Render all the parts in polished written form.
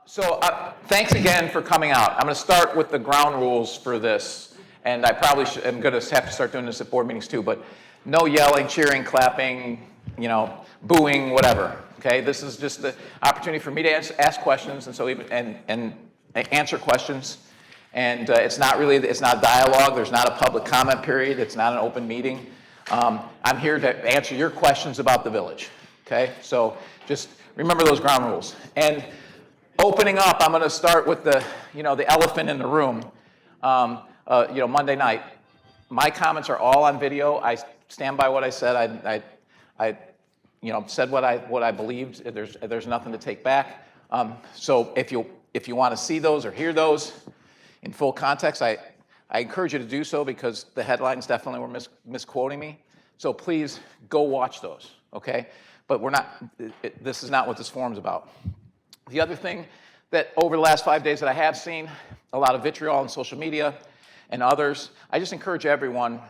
Thanks again for coming out. I'm going to start with the ground rules for this, and I probably am going to have to start doing this at board meetings too, but no yelling, cheering, clapping, booing, whatever, okay? This is just the opportunity for me to ask questions and answer questions, and it's not dialogue, there's not a public comment period, it's not an open meeting. I'm here to answer your questions about the village, okay? So just remember those ground rules. And opening up, I'm going to start with the elephant in the room. Monday night, my comments are all on video. I stand by what I said. I said what I believed. There's nothing to take back. So if you want to see those or hear those in full context, I encourage you to do so because the headlines definitely were misquoting me. So please go watch those, okay? But this is not what this forum's about. The other thing that over the last 5 days that I have seen, a lot of vitriol on social media and others, I just encourage everyone,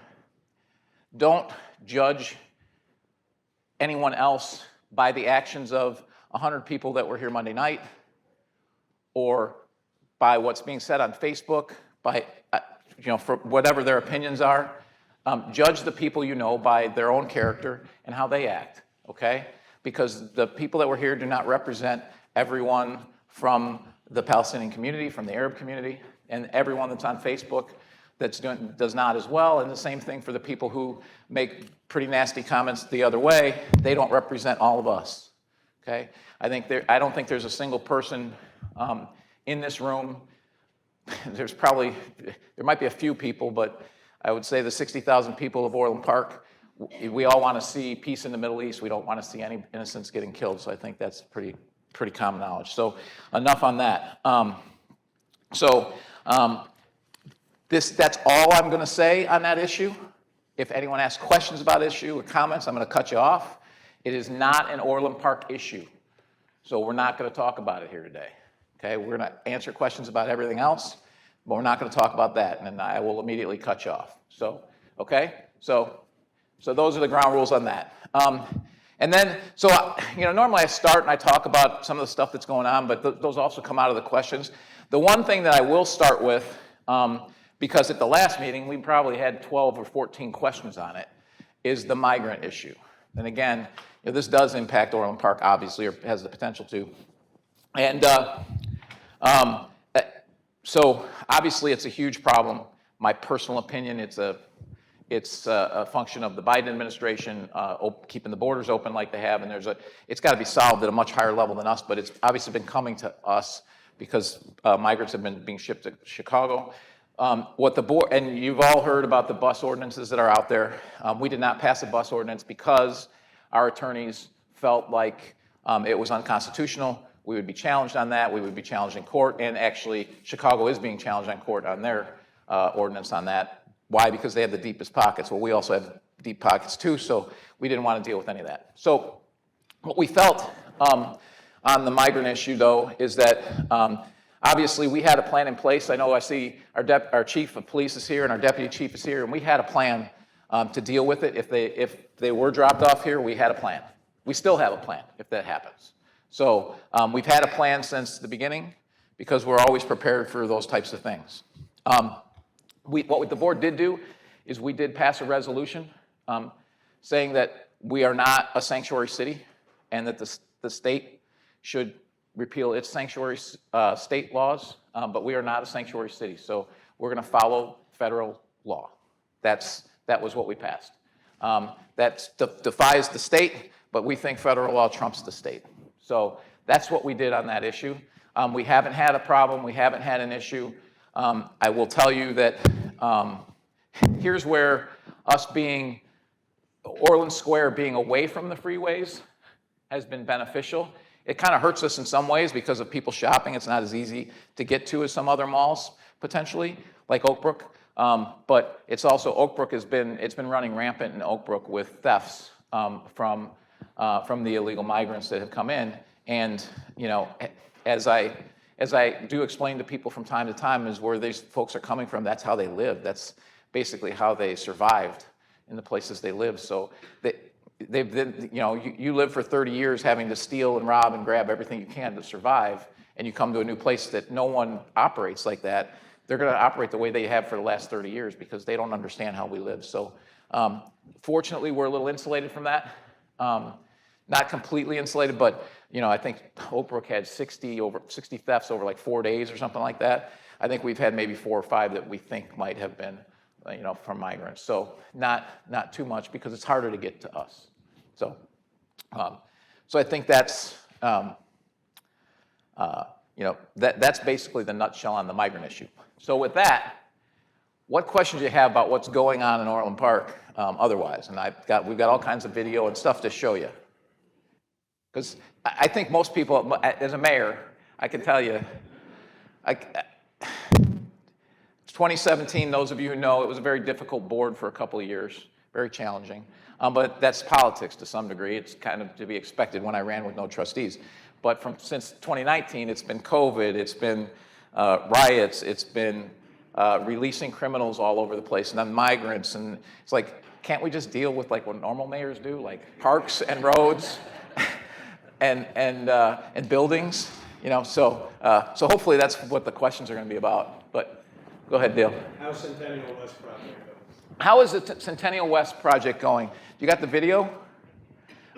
don't judge anyone else by the actions of 100 people that were here Monday night or by what's being said on Facebook, for whatever their opinions are. Judge the people you know by their own character and how they act, okay? Because the people that were here do not represent everyone from the Palestinian community, from the Arab community, and everyone that's on Facebook does not as well. And the same thing for the people who make pretty nasty comments the other way. They don't represent all of us. Okay? I don't think there's a single person in this room. There might be a few people, but I would say the 60,000 people of Orland Park, we all want to see peace in the Middle East. We don't want to see any innocents getting killed. So I think that's pretty common knowledge. So enough on that. That's all I'm going to say on that issue. If anyone asks questions about the issue or comments, I'm going to cut you off. It is not an Orland Park issue. So we're not going to talk about it here today. Okay, we're going to answer questions about everything else, but we're not going to talk about that, and then I will immediately cut you off. So, okay? So those are the ground rules on that. And then, normally I start and I talk about some of the stuff that's going on, but those also come out of the questions. The one thing that I will start with, because at the last meeting we probably had 12 or 14 questions on it, is the migrant issue. And again, this does impact Orland Park, obviously, or has the potential to. And so obviously it's a huge problem. My personal opinion, it's a function of the Biden administration keeping the borders open like they have, and it's got to be solved at a much higher level than us, but it's obviously been coming to us because migrants have been being shipped to Chicago. What the board, and you've all heard about the bus ordinances that are out there. We did not pass a bus ordinance because our attorneys felt like it was unconstitutional. We would be challenged on that. We would be challenged in court, and actually Chicago is being challenged on court on their ordinance on that. Why? Because they have the deepest pockets. Well, we also have deep pockets too, so we didn't want to deal with any of that. So what we felt on the migrant issue, though, is that obviously we had a plan in place. I know I see our chief of police is here and our deputy chief is here, and we had a plan to deal with it. If they were dropped off here, we had a plan. We still have a plan if that happens. So we've had a plan since the beginning because we're always prepared for those types of things. What the board did do is we did pass a resolution saying that we are not a sanctuary city and that the state should repeal its sanctuary state laws, but we are not a sanctuary city. So we're going to follow federal law. That was what we passed. That defies the state, but we think federal law trumps the state. So that's what we did on that issue. We haven't had a problem. We haven't had an issue. I will tell you that here's where Orland Square being away from the freeways has been beneficial. It kind of hurts us in some ways because of people shopping. It's not as easy to get to as some other malls, potentially, like Oak Brook. But it's also, Oak Brook it's been running rampant in Oak Brook with thefts from the illegal migrants that have come in. And, as I do explain to people from time to time, is where these folks are coming from. That's how they live. That's basically how they survived in the places they live. So they've been, you live for 30 years having to steal and rob and grab everything you can to survive, and you come to a new place that no one operates like that, they're going to operate the way they have for the last 30 years because they don't understand how we live. So fortunately, we're a little insulated from that. Not completely insulated, but I think Oak Brook had 60 thefts over like 4 days or something like that. I think we've had maybe 4 or 5 that we think might have been, from migrants. So not too much because it's harder to get to us. So I think that's that's basically the nutshell on the migrant issue. So with that, what questions do you have about what's going on in Orland Park otherwise? And we've got all kinds of video and stuff to show you. Because I think most people, as a mayor, I can tell you, 2017, those of you who know, it was a very difficult board for a couple of years, very challenging. But that's politics to some degree. It's kind of to be expected when I ran with no trustees. But since 2019, it's been COVID, it's been riots, it's been releasing criminals all over the place, and then migrants, and it's like, can't we just deal with like what normal mayors do, like parks and roads and buildings, So hopefully that's what the questions are going to be about. But go ahead, Dale. How's Centennial West project going? How is the Centennial West project going? You got the video?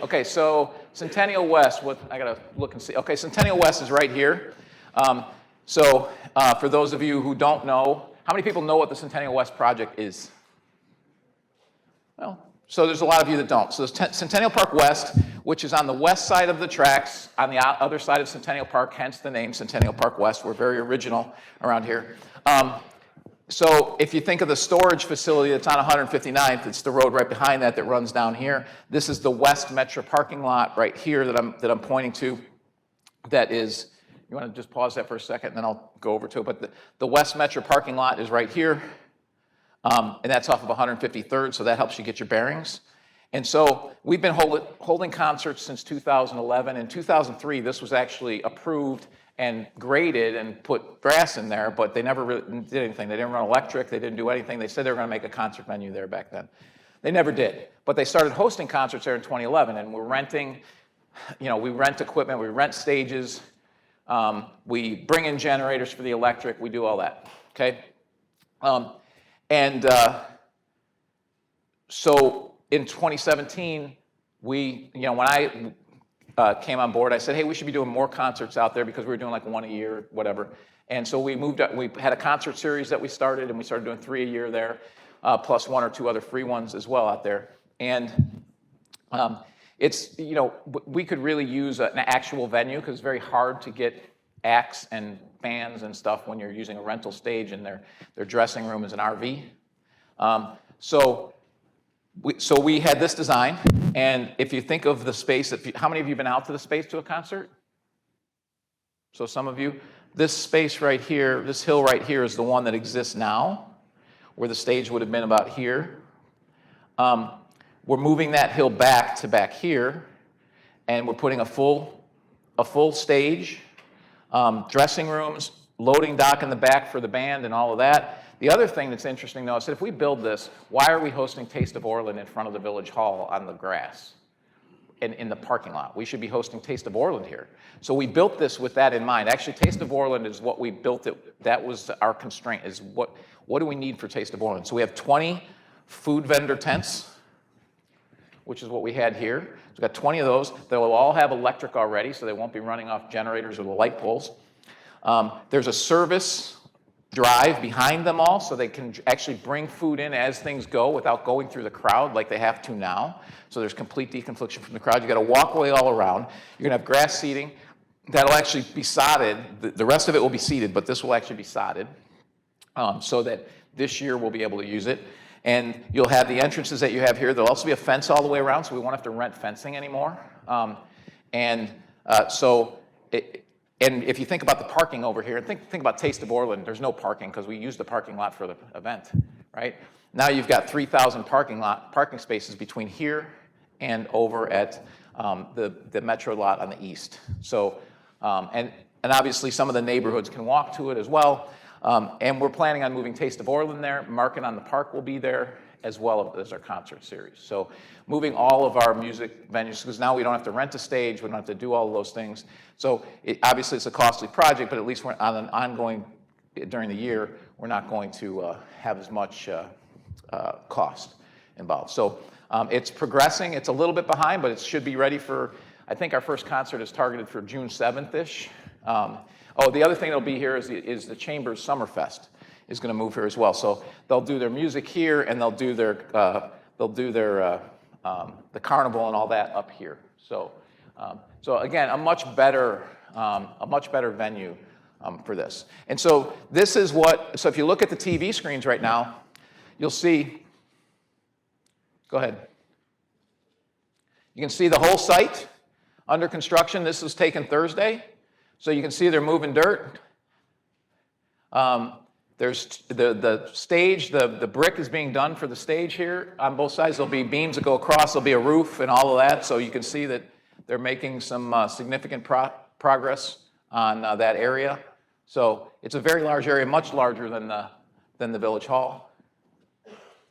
Okay, so Centennial West, I gotta look and see. Okay, Centennial West is right here. For those of you who don't know, how many people know what the Centennial West project is? Well, so there's a lot of you that don't. So there's Centennial Park West, which is on the west side of the tracks, on the other side of Centennial Park, hence the name Centennial Park West. We're very original around here. So if you think of the storage facility that's on 159th, it's the road right behind that runs down here. This is the West Metro parking lot right here that I'm pointing to. That is, you want to just pause that for a second, and then I'll go over to it. But the West Metro parking lot is right here, and that's off of 153rd, so that helps you get your bearings. And so we've been holding concerts since 2011. In 2003, this was actually approved and graded and put grass in there, but they never really did anything. They didn't run electric, they didn't do anything. They said they were gonna make a concert venue there back then. They never did, but they started hosting concerts there in 2011, and we're renting, we rent equipment, we rent stages, we bring in generators for the electric, we do all that, okay? So in 2017, when I came on board, I said, hey, we should be doing more concerts out there because we were doing like 1 a year, whatever. And so we moved up, we had a concert series that we started, and we started doing 3 a year there, plus 1 or 2 other free ones as well out there. And it's, we could really use an actual venue because it's very hard to get acts and bands and stuff when you're using a rental stage and their dressing room is an RV. So we had this design, and if you think of the space, how many of you have been out to the space to a concert? So some of you. This space right here, this hill right here is the one that exists now, where the stage would have been about here. We're moving that hill back to back here, and we're putting a full stage, dressing rooms, loading dock in the back for the band and all of that. The other thing that's interesting, though, is that if we build this, why are we hosting Taste of Orland in front of the Village Hall on the grass in the parking lot? We should be hosting Taste of Orland here. So we built this with that in mind. Actually, Taste of Orland is what we built it. That was our constraint, is what do we need for Taste of Orland? So we have 20 food vendor tents, which is what we had here. So we've got 20 of those. They'll all have electric already, so they won't be running off generators or the light poles. There's a service drive behind them all, so they can actually bring food in as things go without going through the crowd like they have to now. So there's complete deconfliction from the crowd. You got a walkway all around. You're gonna have grass seating. That'll actually be sodded. The rest of it will be seated, but this will actually be sodded, so that this year we'll be able to use it. And you'll have the entrances that you have here. There'll also be a fence all the way around, so we won't have to rent fencing anymore. And if you think about the parking over here, and think about Taste of Orland, there's no parking because we use the parking lot for the event, right? Now you've got 3,000 parking spaces between here and over at the Metro lot on the east. So, and obviously some of the neighborhoods can walk to it as well. And we're planning on moving Taste of Orland there. Market on the Park will be there as well as our concert series. So moving all of our music venues, because now we don't have to rent a stage, we don't have to do all of those things. So obviously it's a costly project, but at least we're on an ongoing, during the year, we're not going to have as much cost involved. So it's progressing. It's a little bit behind, but it should be ready for, I think our first concert is targeted for June 7th-ish. The other thing that'll be here is the Chambers Summerfest is going to move here as well. So they'll do their music here, and they'll do their the carnival and all that up here. So again, a much better venue for this. And so this is what. So if you look at the TV screens right now, you'll see. Go ahead. You can see the whole site under construction. This was taken Thursday, so you can see they're moving dirt. There's the stage, the brick is being done for the stage here. On both sides, there'll be beams that go across, there'll be a roof and all of that, so you can see that they're making some significant progress on that area. So it's a very large area, much larger than the Village Hall.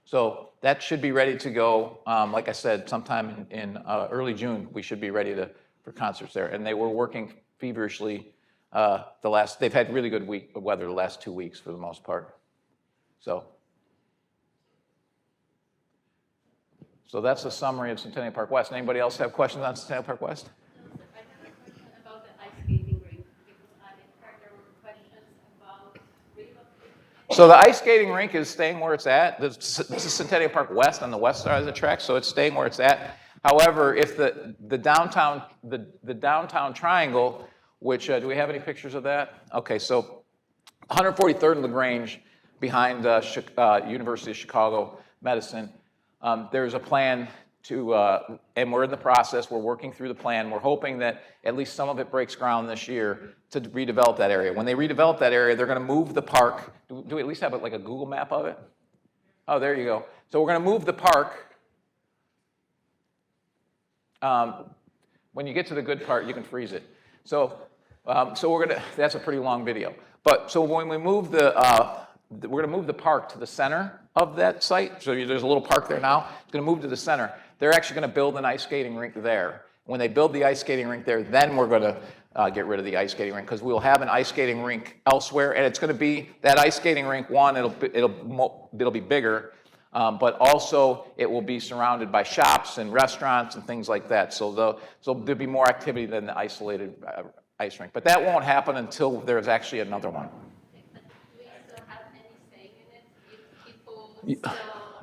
So that should be ready to go, like I said, sometime in early June, we should be ready for concerts there. And they were working feverishly. They've had really good weather the last 2 weeks for the most part. So that's a summary of Centennial Park West. Anybody else have questions on Centennial Park West? I have a question about the ice skating rink, because I heard there were questions about relocation. So the ice skating rink is staying where it's at. This is Centennial Park West on the west side of the track, so it's staying where it's at. However, if the downtown triangle, which, do we have any pictures of that? Okay, so 143rd and LaGrange behind University of Chicago Medicine, there's a plan to, and we're in the process, we're working through the plan. We're hoping that at least some of it breaks ground this year to redevelop that area. When they redevelop that area, they're gonna move the park. Do we at least have like a Google map of it? Oh, there you go. So we're gonna move the park. When you get to the good part, you can freeze it. So we're gonna. That's a pretty long video. But so when we move we're gonna move the park to the center of that site. So there's a little park there now. It's gonna move to the center. They're actually gonna build an ice skating rink there. When they build the ice skating rink there, then we're gonna get rid of the ice skating rink, because we'll have an ice skating rink elsewhere, and it's gonna be that ice skating rink. One, it'll be bigger. But also it will be surrounded by shops and restaurants and things like that. So there'll be more activity than the isolated ice rink. But that won't happen until there's actually another one. But do we still have any say in it? If people still...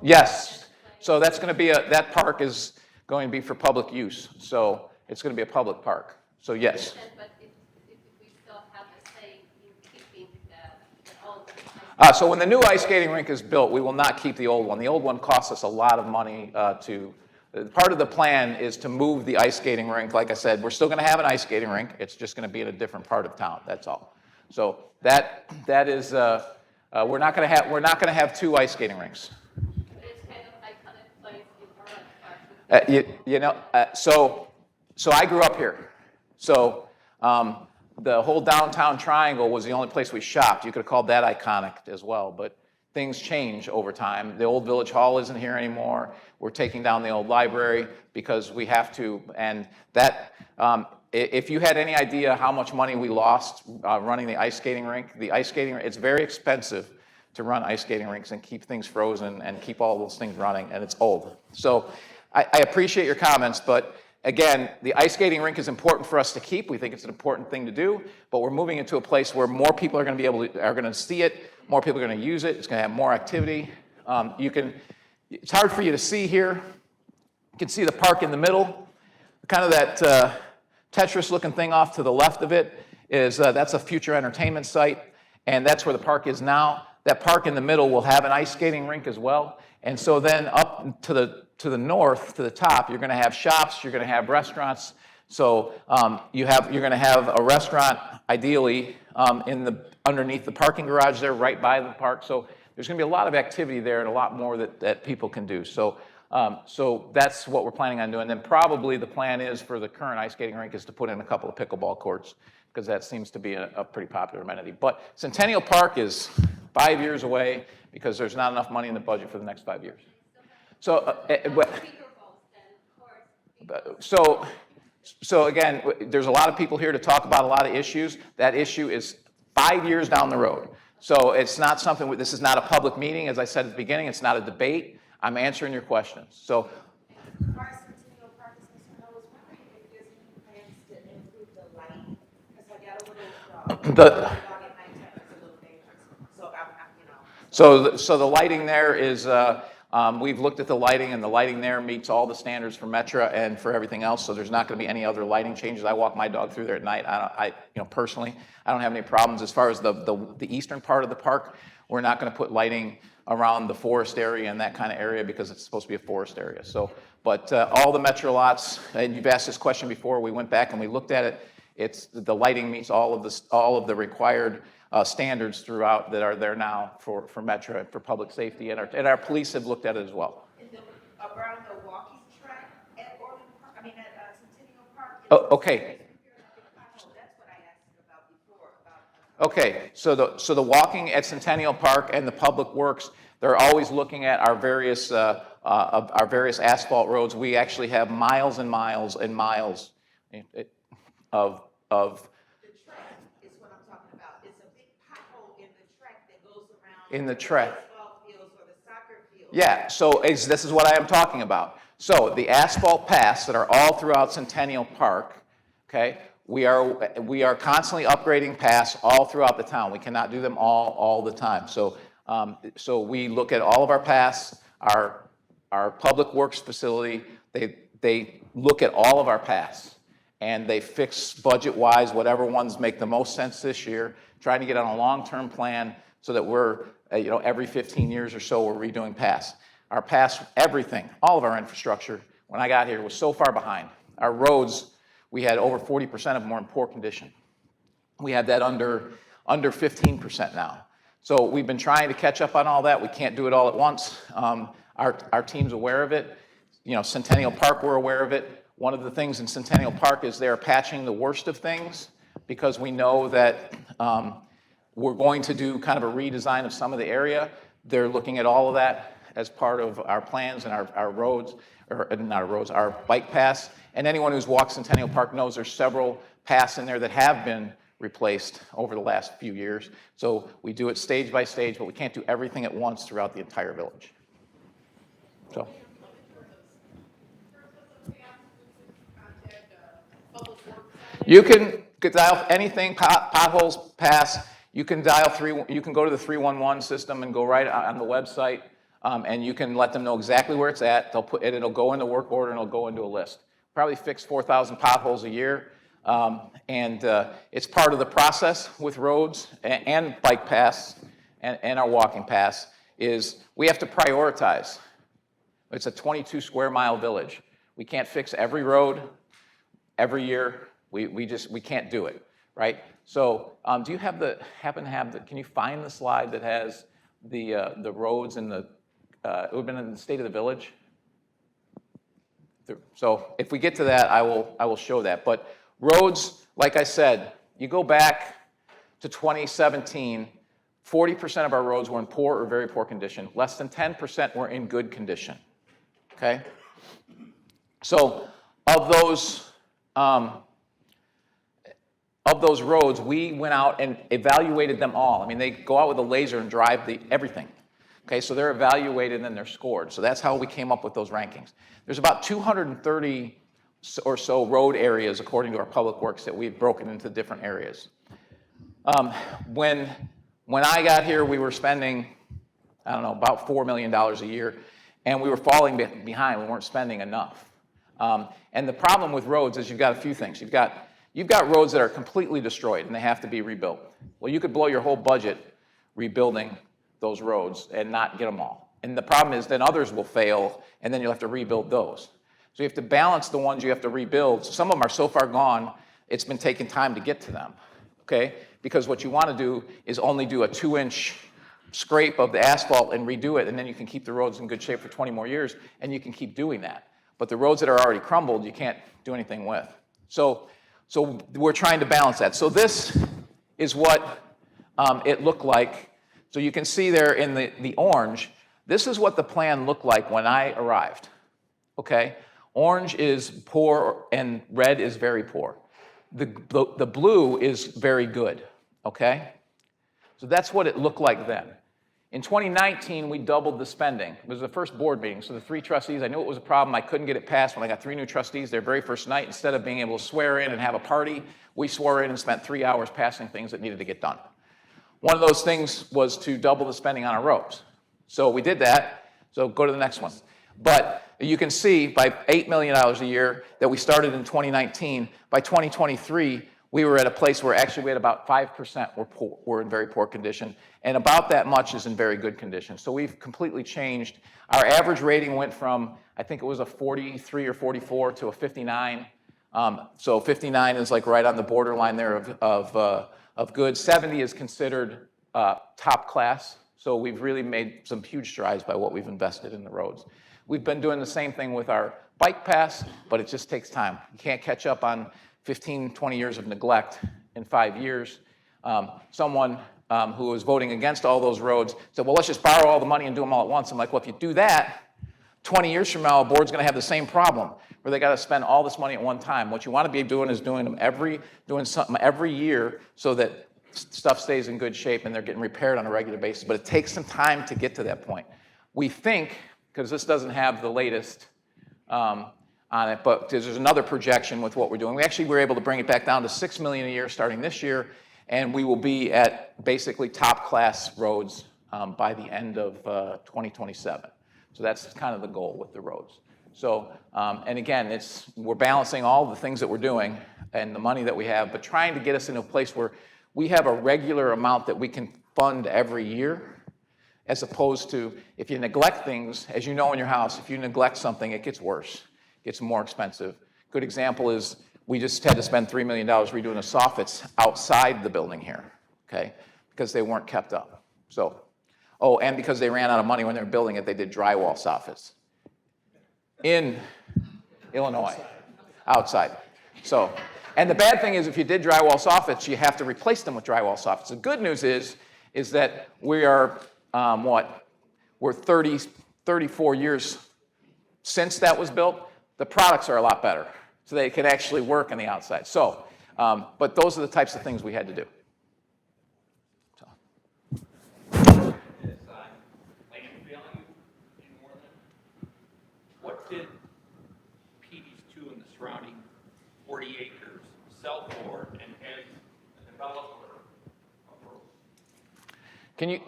Yes. So that's going to be that park is going to be for public use. So it's going to be a public park. So yes. But if we still have a say in keeping the old... So when the new ice skating rink is built, we will not keep the old one. The old one costs us a lot of money part of the plan is to move the ice skating rink. Like I said, we're still going to have an ice skating rink. It's just going to be in a different part of town. That's all. So that is we're not going to have two ice skating rinks. But it's kind of iconic place in Orange Park. So I grew up here. So the whole downtown triangle was the only place we shopped. You could have called that iconic as well, but things change over time. The old Village Hall isn't here anymore. We're taking down the old library because we have to, and that, if you had any idea how much money we lost running the ice skating rink, it's very expensive to run ice skating rinks and keep things frozen and keep all those things running, and it's old. So I appreciate your comments, but again, the ice skating rink is important for us to keep. We think it's an important thing to do, but we're moving into a place where more people are going to see it, more people are going to use it. It's going to have more activity. It's hard for you to see here. You can see the park in the middle. Kind of that Tetris-looking thing off to the left of it is that's a future entertainment site, and that's where the park is now. That park in the middle will have an ice skating rink as well. And so then up to the north, to the top, you're going to have shops, you're going to have restaurants. So you're going to have a restaurant, ideally, underneath the parking garage there, right by the park. So there's going to be a lot of activity there and a lot more that people can do. So that's what we're planning on doing. And then probably the plan is for the current ice skating rink is to put in a couple of pickleball courts, because that seems to be a pretty popular amenity. But Centennial Park is 5 years away because there's not enough money in the budget for the next 5 years. Still So, Speakerphones, then, of course. so again, there's a lot of people here to talk about a lot of issues. That issue is 5 years down the road. So it's not something, this is not a public meeting. As I said at the beginning, it's not a debate. I'm answering your questions. So As far as Centennial Park is concerned, I was wondering if there's any plans to improve the lighting, because I got a little, The- dog at nighttime is a little dangerous, so I'm. So the lighting there is, we've looked at the lighting, and the lighting there meets all the standards for Metra and for everything else, so there's not gonna be any other lighting changes. I walk my dog through there at night. Personally, I don't have any problems. As far as the eastern part of the park, we're not gonna put lighting around the forest area and that kind of area because it's supposed to be a forest area. So, but all the Metra lots, and you've asked this question before, we went back and we looked at it. The lighting meets all of the required standards throughout that are there now for Metra and for public safety, and our police have looked at it as well. Around the walking track at Orland Park, at Centennial Park. Oh, okay. That's what I asked about before, about. Okay, so the walking at Centennial Park and the Public Works, they're always looking at our various asphalt roads. We actually have miles and miles and miles of The track is what I'm talking about. It's a big pothole in the track that goes around. in the track. Baseball fields or the soccer fields. Yeah, so this is what I am talking about. So the asphalt paths that are all throughout Centennial Park, okay, we are constantly upgrading paths all throughout the town. We cannot do them all the time. So we look at all of our paths, our public works facility, they look at all of our paths, and they fix budget-wise whatever ones make the most sense this year, trying to get on a long-term plan so that we're, every 15 years or so, we're redoing paths. Our paths, everything, all of our infrastructure, when I got here, was so far behind. Our roads, we had over 40% of them were in poor condition. We had that under 15% now. So we've been trying to catch up on all that. We can't do it all at once. Our team's aware of it. Centennial Park, we're aware of it. One of the things in Centennial Park is they're patching the worst of things because we know that we're going to do kind of a redesign of some of the area. They're looking at all of that as part of our plans and our roads, or not our roads, our bike paths. And anyone who's walked Centennial Park knows there's several paths in there that have been replaced over the last few years. So we do it stage by stage, but we can't do everything at once throughout the entire village. So. You can dial anything, potholes, pass. You can you can go to the 311 system and go right on the website, and you can let them know exactly where it's at. They'll put it, it'll go into work order, and it'll go into a list. Probably fix 4,000 potholes a year, and it's part of the process with roads and bike paths and our walking paths is we have to prioritize. It's a 22 square mile village. We can't fix every road every year. We can't do it, right? So do you happen to have can you find the slide that has the roads and it would have been in the state of the village? So if we get to that, I will show that. But roads, like I said, you go back to 2017, 40% of our roads were in poor or very poor condition. Less than 10% were in good condition, okay? So of those roads, we went out and evaluated them all. They go out with a laser and drive everything. Okay, so they're evaluated and then they're scored. So that's how we came up with those rankings. There's about 230 or so road areas, according to our public works, that we've broken into different areas. When I got here, we were spending, about $4 million a year, and we were falling behind. We weren't spending enough. And the problem with roads is you've got a few things. You've got roads that are completely destroyed and they have to be rebuilt. Well, you could blow your whole budget rebuilding those roads and not get them all. And the problem is then others will fail and then you'll have to rebuild those. So you have to balance the ones you have to rebuild. So some of them are so far gone, it's been taking time to get to them, okay? Because what you want to do is only do a 2-inch scrape of the asphalt and redo it, and then you can keep the roads in good shape for 20 more years, and you can keep doing that. But the roads that are already crumbled, you can't do anything with. So we're trying to balance that. So this is what it looked like. So you can see there in the orange, This is what the plan looked like when I arrived, okay? Orange is poor and red is very poor. The blue is very good, okay? So that's what it looked like then. In 2019, we doubled the spending. It was the first board meeting, so the 3 trustees, I knew it was a problem. I couldn't get it passed when I got 3 new trustees their very first night. Instead of being able to swear in and have a party, we swore in and spent 3 hours passing things that needed to get done. One of those things was to double the spending on our roads. So we did that, so go to the next one. But you can see by $8 million a year that we started in 2019, by 2023, we were at a place where actually we had about 5% were in very poor condition, and about that much is in very good condition. So we've completely changed. Our average rating went from, I think it was a 43 or 44 to a 59. So 59 is like right on the borderline there of good. 70 is considered top class. So we've really made some huge strides by what we've invested in the roads. We've been doing the same thing with our bike pass, but it just takes time. You can't catch up on 15, 20 years of neglect in 5 years. Someone who was voting against all those roads said, well, let's just borrow all the money and do them all at once. I'm like, well, if you do that, 20 years from now, a board's gonna have the same problem where they gotta spend all this money at one time. What you wanna be doing is doing something every year so that stuff stays in good shape and they're getting repaired on a regular basis, but it takes some time to get to that point. We think, because this doesn't have the latest on it, but there's another projection with what we're doing. We actually were able to bring it back down to $6 million a year starting this year, and we will be at basically top class roads by the end of 2027. So that's kind of the goal with the roads. So, and again, we're balancing all the things that we're doing and the money that we have, but trying to get us in a place where we have a regular amount that we can fund every year, as opposed to if you neglect things, as you know in your house, if you neglect something, it gets worse, it gets more expensive. Good example is we just had to spend $3 million redoing the soffits outside the building here, okay, because they weren't kept up. So, oh, and because they ran out of money when they were building it, they did drywall soffits in Illinois, outside. So, and the bad thing is if you did drywall soffits, you have to replace them with drywall soffits. The good news is that we are, we're 34 years since that was built. The products are a lot better, so they can actually work on the outside. So, but those are the types of things we had to do. So. Land value in Moreland. What did PD's 2 and the surrounding 40 acres sell for, and has the developer approved?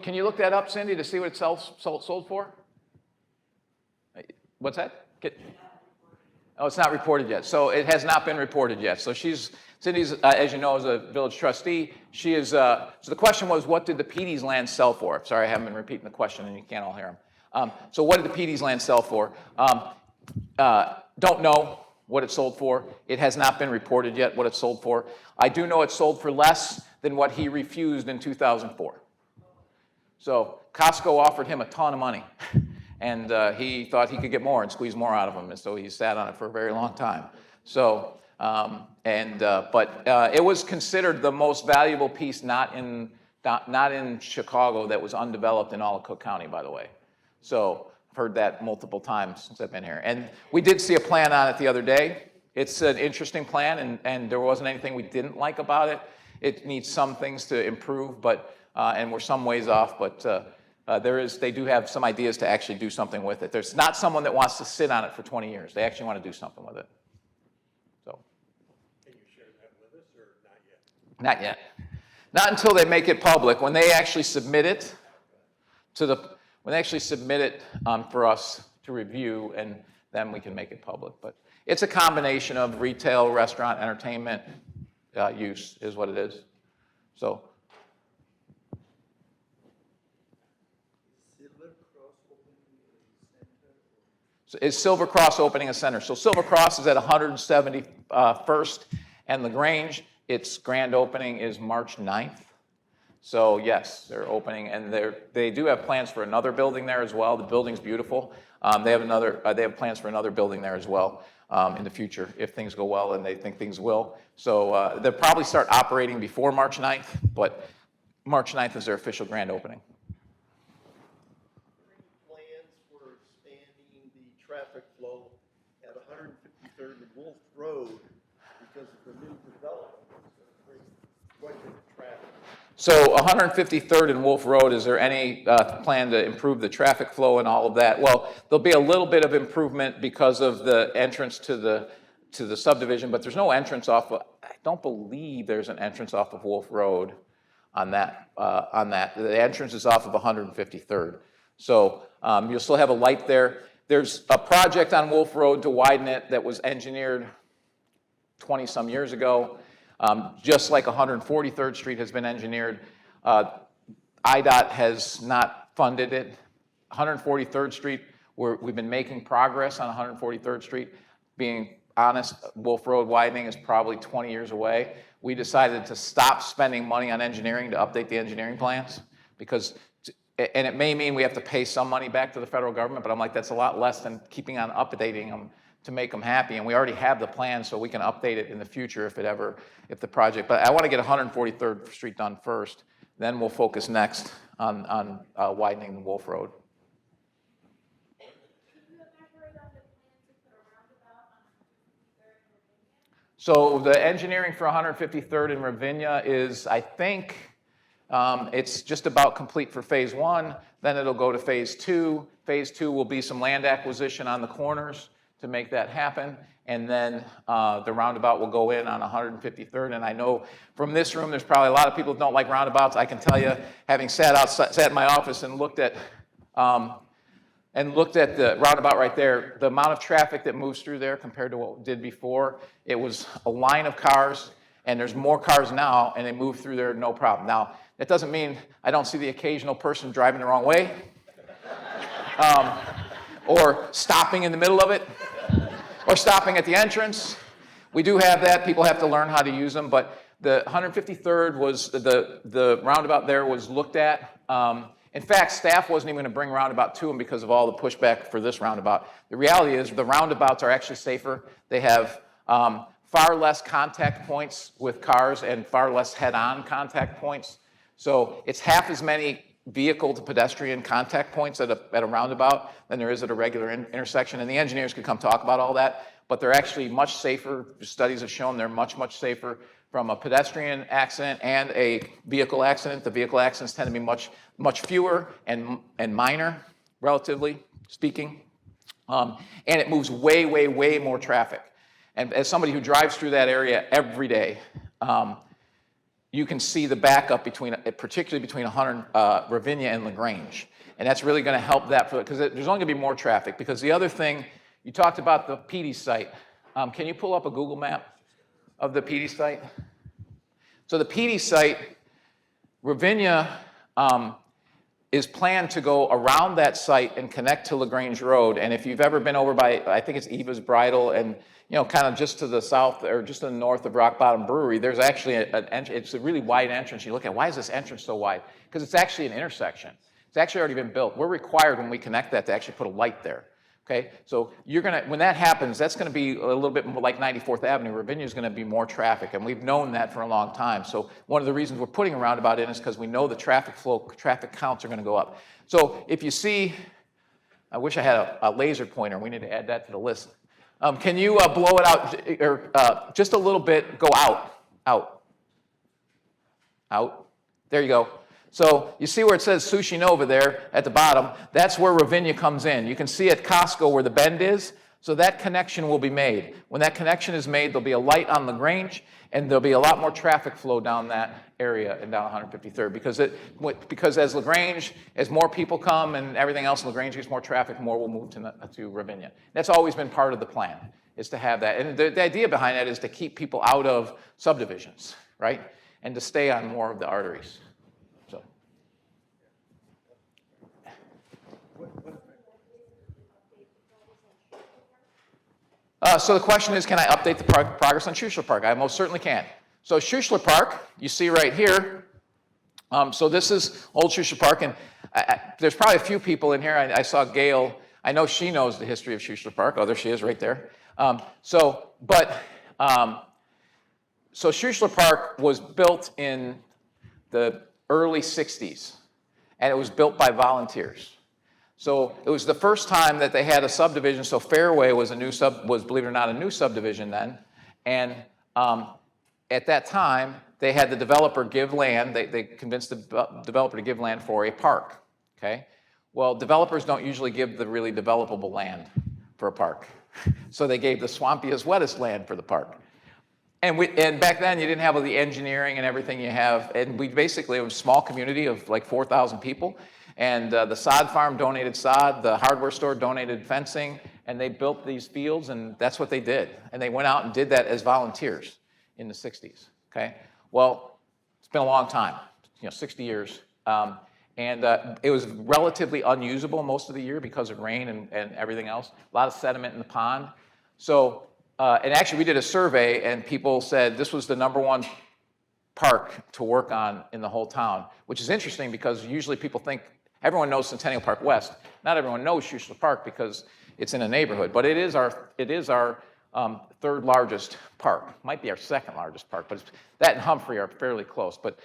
Can you look that up, Cindy, to see what it sold for? What's that? Oh, it's not reported yet. So it has not been reported yet. So Cindy's, as you know, is a village trustee. She is, so the question was, what did the PD's land sell for? Sorry, I haven't been repeating the question and you can't all hear them. So what did the PD's land sell for? Don't know what it sold for. It has not been reported yet what it sold for. I do know it sold for less than what he refused in 2004. So Costco offered him a ton of money. And he thought he could get more and squeeze more out of him, and so he sat on it for a very long time. So, but it was considered the most valuable piece not in Chicago that was undeveloped in all of Cook County, by the way. So I've heard that multiple times since I've been here. And we did see a plan on it the other day. It's an interesting plan, and there wasn't anything we didn't like about it. It needs some things to improve, but and we're some ways off, but. They do have some ideas to actually do something with it. There's not someone that wants to sit on it for 20 years. They actually want to do something with it. So. Can you share that with us or not yet? Not yet. Not until they make it public. When they actually submit it for us to review, and then we can make it public. But it's a combination of retail, restaurant, entertainment use is what it is. So. Is Silver Cross opening a center? So Silver Cross is at 171st and LaGrange. Its grand opening is March 9th. So yes, they're opening, and they do have plans for another building there as well. The building's beautiful. They have plans for another building there as well in the future if things go well, and they think things will. So they'll probably start operating before March 9th, but March 9th is their official grand opening. Plan Road because of the new development. Quite a bit of traffic. So 153rd and Wolf Road, is there any plan to improve the traffic flow and all of that? Well, there'll be a little bit of improvement because of the entrance to the subdivision, but there's no entrance off of, I don't believe there's an entrance off of Wolf Road on that. The entrance is off of 153rd. So you'll still have a light there. There's a project on Wolf Road to widen it that was engineered 20-some years ago. Just like 143rd Street has been engineered, IDOT has not funded it. 143rd Street, we've been making progress on 143rd Street. Being honest, Wolf Road widening is probably 20 years away. We decided to stop spending money on engineering to update the engineering plans because, and it may mean we have to pay some money back to the federal government, but I'm like, that's a lot less than keeping on updating them to make them happy, and we already have the plan, so we can update it in the future if the project, but I want to get 143rd Street done first, then we'll focus next on widening the Wolf Road. Can you elaborate on the plan to put a roundabout on 153rd and Virginia? So the engineering for 153rd and Ravinia is, I think, it's just about complete for phase 1, then it'll go to phase 2. Phase 2 will be some land acquisition on the corners to make that happen, and then the roundabout will go in on 153rd. And I know from this room, there's probably a lot of people who don't like roundabouts. I can tell you, having sat in my office and looked at the roundabout right there, the amount of traffic that moves through there compared to what we did before, it was a line of cars, and there's more cars now, and they move through there no problem. Now, that doesn't mean I don't see the occasional person driving the wrong way, or stopping in the middle of it, or stopping at the entrance. We do have that. People have to learn how to use them, but the 153rd was, the roundabout there was looked at. In fact, staff wasn't even going to bring roundabout to them because of all the pushback for this roundabout. The reality is the roundabouts are actually safer. They have far less contact points with cars and far less head-on contact points. So it's half as many vehicle to pedestrian contact points at a roundabout than there is at a regular intersection. And the engineers could come talk about all that, but they're actually much safer. Studies have shown they're much, much safer from a pedestrian accident and a vehicle accident. The vehicle accidents tend to be much, much fewer and minor, relatively speaking. And it moves way, way, way more traffic. And as somebody who drives through that area every day, you can see the backup particularly between Ravinia and LaGrange. And that's really going to help that, because there's only going to be more traffic. Because the other thing, you talked about the PD site. Can you pull up a Google map of the PD site? So the PD site, Ravinia is planned to go around that site and connect to LaGrange Road. And if you've ever been over by, I think it's Eva's Bridal, and kind of just to the south or just to the north of Rock Bottom Brewery, there's actually it's a really wide entrance. You look at, why is this entrance so wide? Because it's actually an intersection. It's actually already been built. We're required when we connect that to actually put a light there. Okay, so when that happens, that's going to be a little bit more like 94th Avenue. Ravinia is going to be more traffic, and we've known that for a long time. So one of the reasons we're putting a roundabout in is because we know the traffic counts are going to go up. So if you see, I wish I had a laser pointer. We need to add that to the list. Can you blow it out, or just a little bit, go out. There you go. So you see where it says Sushi Nova there at the bottom? That's where Ravinia comes in. You can see at Costco where the bend is. So that connection will be made. When that connection is made, there'll be a light on LaGrange, and there'll be a lot more traffic flow down that area and down 153rd. Because as LaGrange, as more people come and everything else in LaGrange gets more traffic, more will move to Ravinia. That's always been part of the plan, is to have that. And the idea behind that is to keep people out of subdivisions, right? And to stay on more of the arteries. So the question is, can I update the progress on Schuessler Park? I most certainly can. So Schuessler Park, you see right here. So this is Old Schuessler Park, and there's probably a few people in here. I saw Gail. I know she knows the history of Schuessler Park. Oh, there she is right there. So Schuessler Park was built in the early 60s, and it was built by volunteers. So it was the first time that they had a subdivision. So Fairway was believe it or not, a new subdivision then. And at that time, they had the developer give land. They convinced the developer to give land for a park. Okay. Well, developers don't usually give the really developable land for a park. So they gave the swampiest, wettest land for the park. And back then, you didn't have all the engineering and everything you have. And we basically, it was a small community of like 4,000 people. And the sod farm donated sod, the hardware store donated fencing, and they built these fields, and that's what they did. And they went out and did that as volunteers in the 60s, okay? Well, it's been a long time, 60 years. It was relatively unusable most of the year because of rain and everything else. A lot of sediment in the pond. So, and actually we did a survey, and people said this was the #1 park to work on in the whole town, which is interesting because usually people think, everyone knows Centennial Park West. Not everyone knows Schuessler Park because it's in a neighborhood, but it is our third largest park. Might be our second largest park, but that and Humphrey are fairly close. But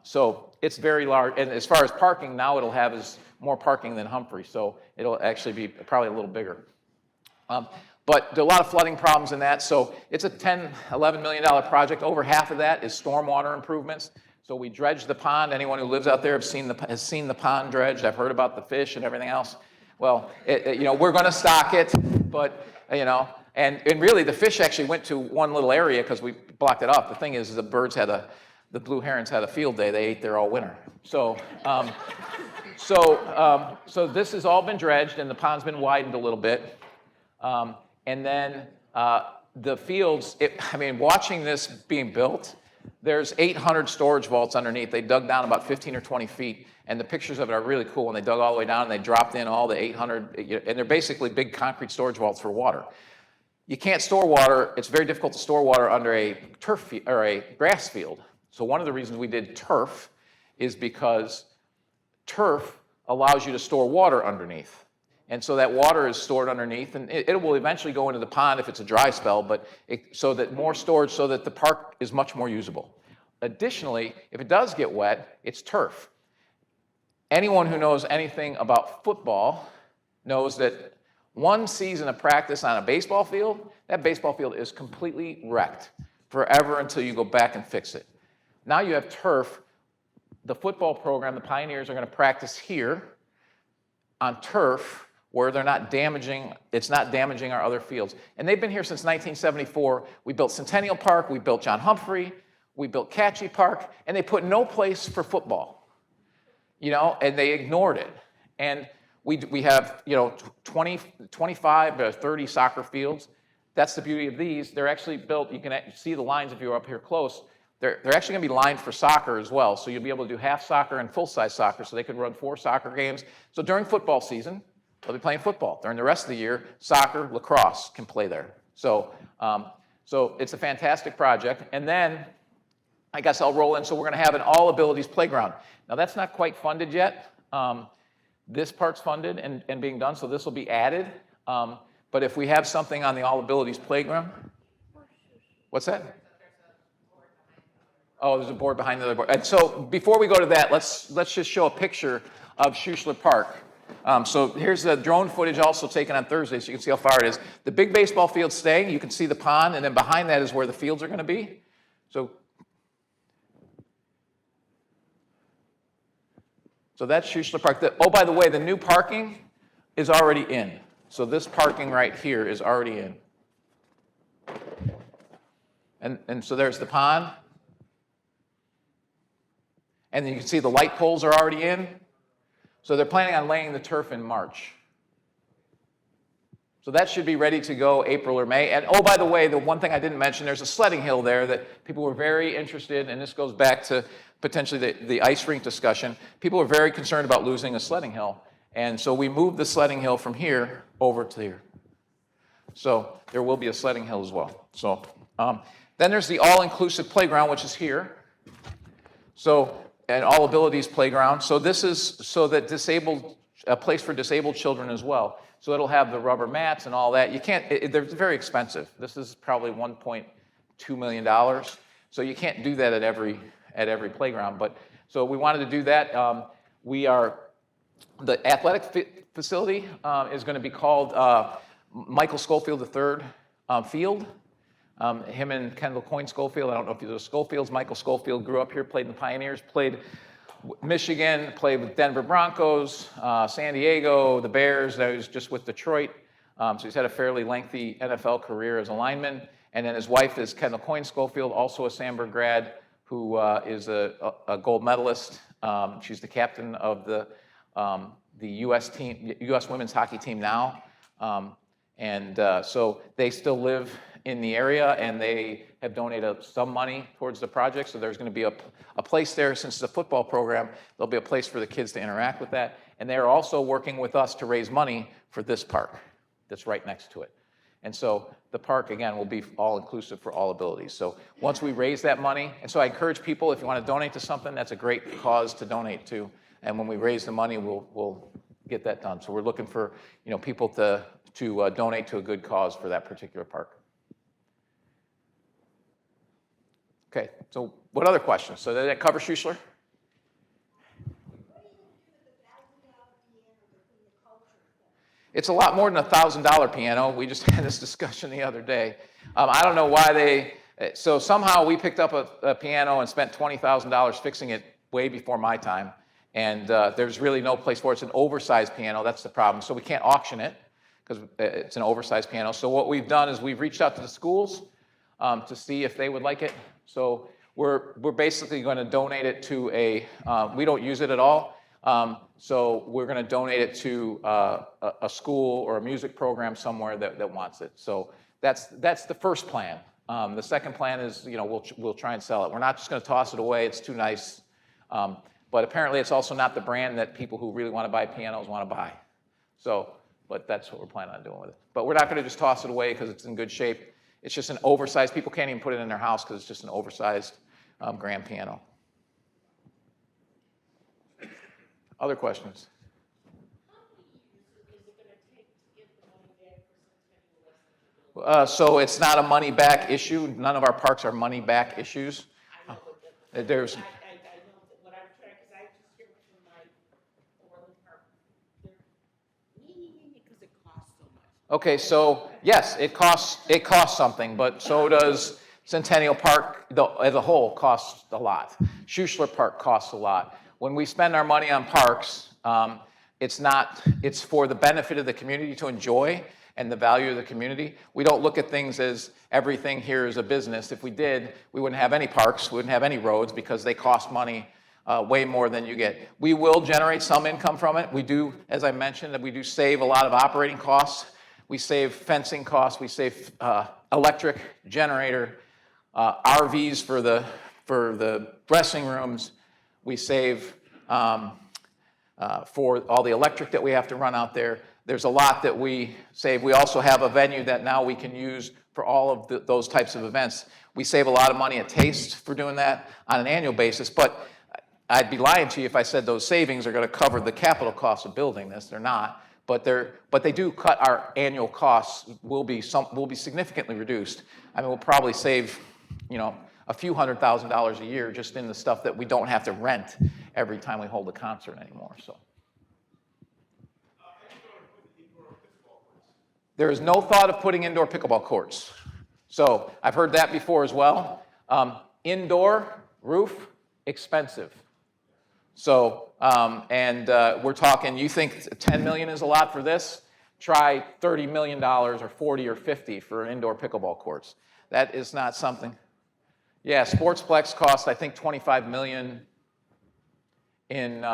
so it's very large, and as far as parking, now it'll have is more parking than Humphrey, so it'll actually be probably a little bigger. But there are a lot of flooding problems in that, so it's a $10, $11 million project. Over half of that is stormwater improvements. So we dredged the pond. Anyone who lives out there has seen the pond dredged. I've heard about the fish and everything else. Well, we're going to stock it, but and really the fish actually went to one little area because we blocked it off. The thing is, the blue herons had a field day. They ate there all winter. So, so this has all been dredged, and the pond's been widened a little bit. And then the fields. Watching this being built. There's 800 storage vaults underneath. They dug down about 15 or 20 feet, and the pictures of it are really cool. And they dug all the way down, and they dropped in all the 800, and they're basically big concrete storage vaults for water. You can't store water. It's very difficult to store water under a turf or a grass field. So one of the reasons we did turf is because turf allows you to store water underneath. And so that water is stored underneath, and it will eventually go into the pond if it's a dry spell, but so that more storage so that the park is much more usable. Additionally, if it does get wet, it's turf. Anyone who knows anything about football knows that one season of practice on a baseball field, that baseball field is completely wrecked forever until you go back and fix it. Now you have turf. The football program, the Pioneers, are going to practice here on turf, where it's not damaging our other fields. And they've been here since 1974. We built Centennial Park, we built John Humphrey, we built Catchy Park, and they put no place for football, and they ignored it. And we have, 25 to 30 soccer fields. That's the beauty of these. They're actually built, you can see the lines if you're up here close. They're actually going to be lined for soccer as well. So you'll be able to do half soccer and full-size soccer, so they could run 4 soccer games. So during football season, they'll be playing football. During the rest of the year, soccer, lacrosse can play there. So, so it's a fantastic project. And then, I guess I'll roll in. So we're going to have an all-abilities playground. Now, that's not quite funded yet. This part's funded and being done, so this will be added. But if we have something on the all-abilities playground, what's that? Oh, there's a board behind the other board. And so before we go to that, let's just show a picture of Schuessler Park. So here's the drone footage also taken on Thursday, so you can see how far it is. The big baseball field's staying. You can see the pond, and then behind that is where the fields are going to be. So that's Schuessler Park. Oh, by the way, the new parking is already in. So this parking right here is already in. And so there's the pond. And then you can see the light poles are already in. So they're planning on laying the turf in March. So that should be ready to go April or May. And oh, by the way, the one thing I didn't mention, there's a sledding hill there that people were very interested in, and this goes back to potentially the ice rink discussion. People were very concerned about losing a sledding hill. And so we moved the sledding hill from here over to here. So there will be a sledding hill as well. So then there's the all-inclusive playground, which is here. So an all-abilities playground. So this is so that a place for disabled children as well. So it'll have the rubber mats and all that. You can't, they're very expensive. This is probably $1.2 million. So you can't do that at every playground. But so we wanted to do that. The athletic facility is going to be called Michael Schofield III Field. Him and Kendall Coyne Schofield, I don't know if you know Schofields. Michael Schofield grew up here, played in the Pioneers, played Michigan, played with Denver Broncos, San Diego, the Bears. That was just with Detroit. So he's had a fairly lengthy NFL career as a lineman. And then his wife is Kendall Coyne Schofield, also a Sandberg grad, who is a gold medalist. She's the captain of the U.S. team, U.S. women's hockey team now. So they still live in the area, and they have donated some money towards the project. So there's going to be a place there. Since it's a football program, there'll be a place for the kids to interact with that. And they're also working with us to raise money for this park that's right next to it. And so the park, again, will be all-inclusive for all abilities. So once we raise that money, and so I encourage people, if you want to donate to something, that's a great cause to donate to. And when we raise the money, we'll get that done. So we're looking for, people to donate to a good cause for that particular park. Okay, so what other questions? So did that cover Schuessler? It's a lot more than a $1,000 piano. We just had this discussion the other day. I don't know why so somehow we picked up a piano and spent $20,000 fixing it way before my time. And there's really no place for it. It's an oversized piano, that's the problem. So we can't auction it because it's an oversized piano. So what we've done is we've reached out to the schools to see if they would like it. So we're basically going to donate it to we don't use it at all. So we're going to donate it to a school or a music program somewhere that wants it. So that's the first plan. The second plan is, we'll try and sell it. We're not just going to toss it away. It's too nice. But apparently it's also not the brand that people who really want to buy pianos want to buy. So, but that's what we're planning on doing with it. But we're not going to just toss it away because it's in good shape. It's just an oversized, people can't even put it in their house because it's just an oversized grand piano. Other questions? So it's not a money back issue. None of our parks are money back issues. There's. I know what I'm trying, because I just hear from my Orland Park, because it costs so much. Okay, so yes, it costs something, but so does Centennial Park as a whole costs a lot. Schuessler Park costs a lot. When we spend our money on parks, it's for the benefit of the community to enjoy and the value of the community. We don't look at things as everything here is a business. If we did, we wouldn't have any parks, we wouldn't have any roads because they cost money way more than you get. We will generate some income from it. We do, as I mentioned, we do save a lot of operating costs. We save fencing costs. We save electric generator, RVs for the dressing rooms. We save for all the electric that we have to run out there. There's a lot that we save. We also have a venue that now we can use for all of those types of events. We save a lot of money at Taste for doing that on an annual basis, but I'd be lying to you if I said those savings are going to cover the capital costs of building this. They're not, but they do cut our annual costs will be significantly reduced. I mean, we'll probably save, a few $100,000 a year just in the stuff that we don't have to rent every time we hold a concert anymore. So. There is no thought of putting indoor pickleball courts. So I've heard that before as well. Indoor, roof, expensive. So, we're talking, you think 10 million is a lot for this? Try $30 million or 40 or 50 for indoor pickleball courts. That is not something. Yeah, Sportsplex cost, I think, 25 million in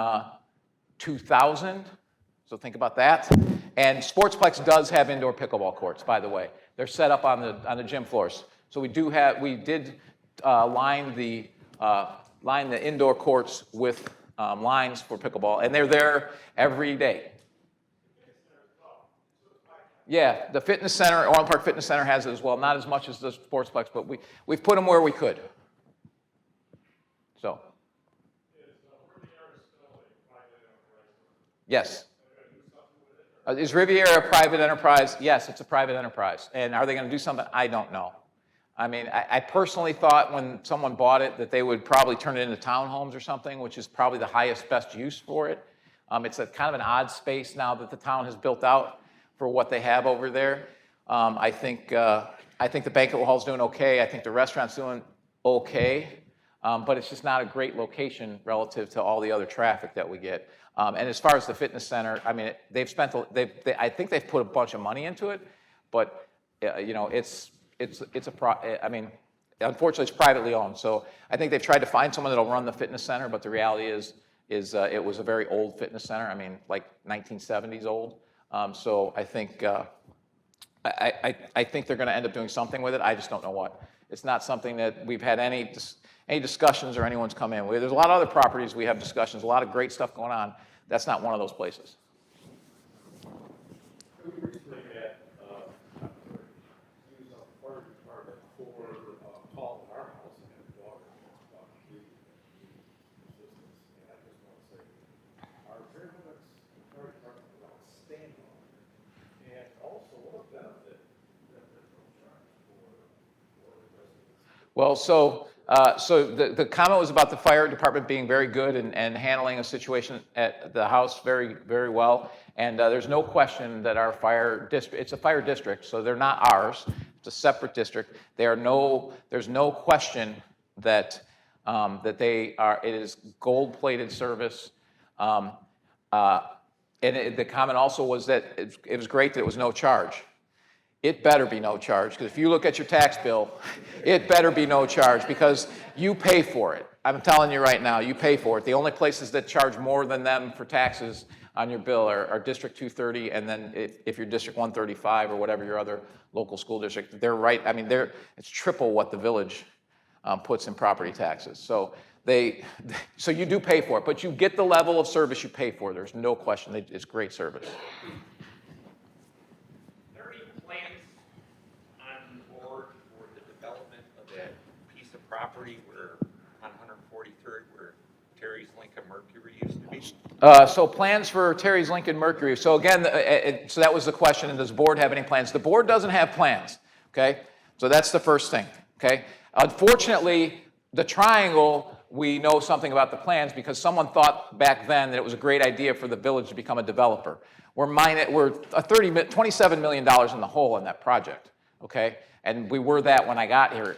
2000. So think about that. And Sportsplex does have indoor pickleball courts, by the way. They're set up on the gym floors. So we did line the indoor courts with lines for pickleball, and they're there every day. Yeah, the fitness center, Orland Park Fitness Center has it as well. Not as much as the Sportsplex, but we've put them where we could. So. Yes. Is Riviera a private enterprise? Yes, it's a private enterprise. And are they going to do something? I don't know. I mean, I personally thought when someone bought it that they would probably turn it into townhomes or something, which is probably the highest, best use for it. It's a kind of an odd space now that the town has built out for what they have over there. I think I think the banquet hall's doing okay. I think the restaurant's doing okay. But it's just not a great location relative to all the other traffic that we get. And as far as the fitness center, I mean, they've spent, I think they've put a bunch of money into it, but you know, I mean, unfortunately, it's privately owned. So I think they've tried to find someone that'll run the fitness center, but the reality is it was a very old fitness center. I mean, like 1970s old. So I think I think they're going to end up doing something with it. I just don't know what. It's not something that we've had any discussions or anyone's come in. There's a lot of other properties we have discussions, a lot of great stuff going on. That's not one of those places. We recently had, used our fire department for, call at our house and had a daughter that's about to leave assistance. And I just want to say, our paramedics and fire department are outstanding. And also, what a benefit that there's no charge for residents. Well, so the comment was about the fire department being very good and handling a situation at the house very, very well. And there's no question that our fire district, it's a fire district, so they're not ours. It's a separate district. There's no question that it is gold-plated service. And the comment also was that it was great that it was no charge. It better be no charge, because if you look at your tax bill, it better be no charge, because you pay for it. I'm telling you right now, you pay for it. The only places that charge more than them for taxes on your bill are District 230, and then if you're District 135 or whatever your other local school district, they're right. I mean, it's triple what the village puts in property taxes. So so you do pay for it, but you get the level of service you pay for. There's no question. It's great service. Property where on 143rd where Terry's Lincoln Mercury used to be? So plans for Terry's Lincoln Mercury. So again, so that was the question, and does the board have any plans? The board doesn't have plans, okay? So that's the first thing, okay? Unfortunately, the triangle, we know something about the plans because someone thought back then that it was a great idea for the village to become a developer. We're $27 million in the hole in that project, okay? And we were that when I got here.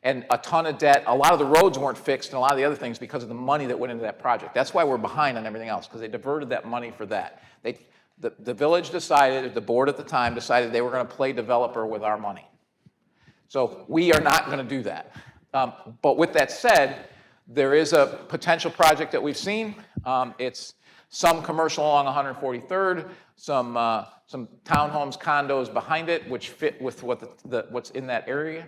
And a ton of debt. A lot of the roads weren't fixed and a lot of the other things because of the money that went into that project. That's why we're behind on everything else, because they diverted that money for that. The village decided, the board at the time decided they were going to play developer with our money. So we are not going to do that. But with that said, there is a potential project that we've seen. It's some commercial along 143rd, some townhomes, condos behind it, which fit with what's in that area.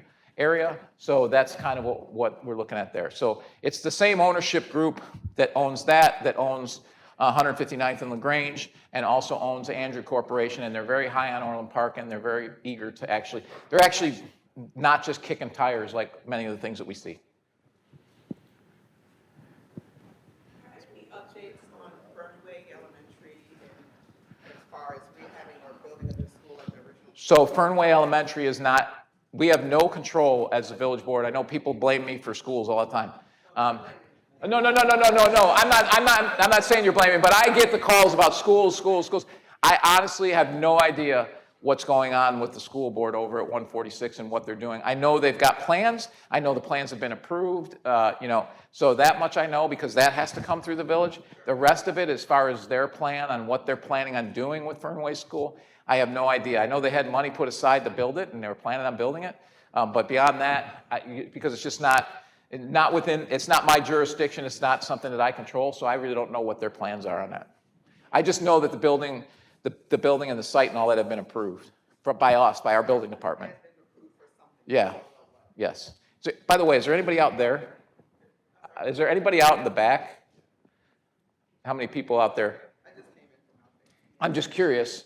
So that's kind of what we're looking at there. So it's the same ownership group that owns 159th and LaGrange, and also owns Andrew Corporation, and they're very high on Orland Park, and they're very eager to they're actually not just kicking tires like many of the things that we see. Any updates on Fernway Elementary and as far as rehabbing or building a new school like the original? So Fernway Elementary is not. We have no control as the village board. I know people blame me for schools all the time. No. I'm not saying you're blaming, but I get the calls about schools. I honestly have no idea what's going on with the school board over at 146 and what they're doing. I know they've got plans. I know the plans have been approved. So that much I know because that has to come through the village. The rest of it, as far as their plan on what they're planning on doing with Fernway School, I have no idea. I know they had money put aside to build it, and they were planning on building it. But beyond that, because it's just not within, it's not my jurisdiction, it's not something that I control, so I really don't know what their plans are on that. I just know that the building and the site and all that have been approved by us, by our building department. Yeah, yes. So, by the way, is there anybody out there? Is there anybody out in the back? How many people out there? I'm just curious.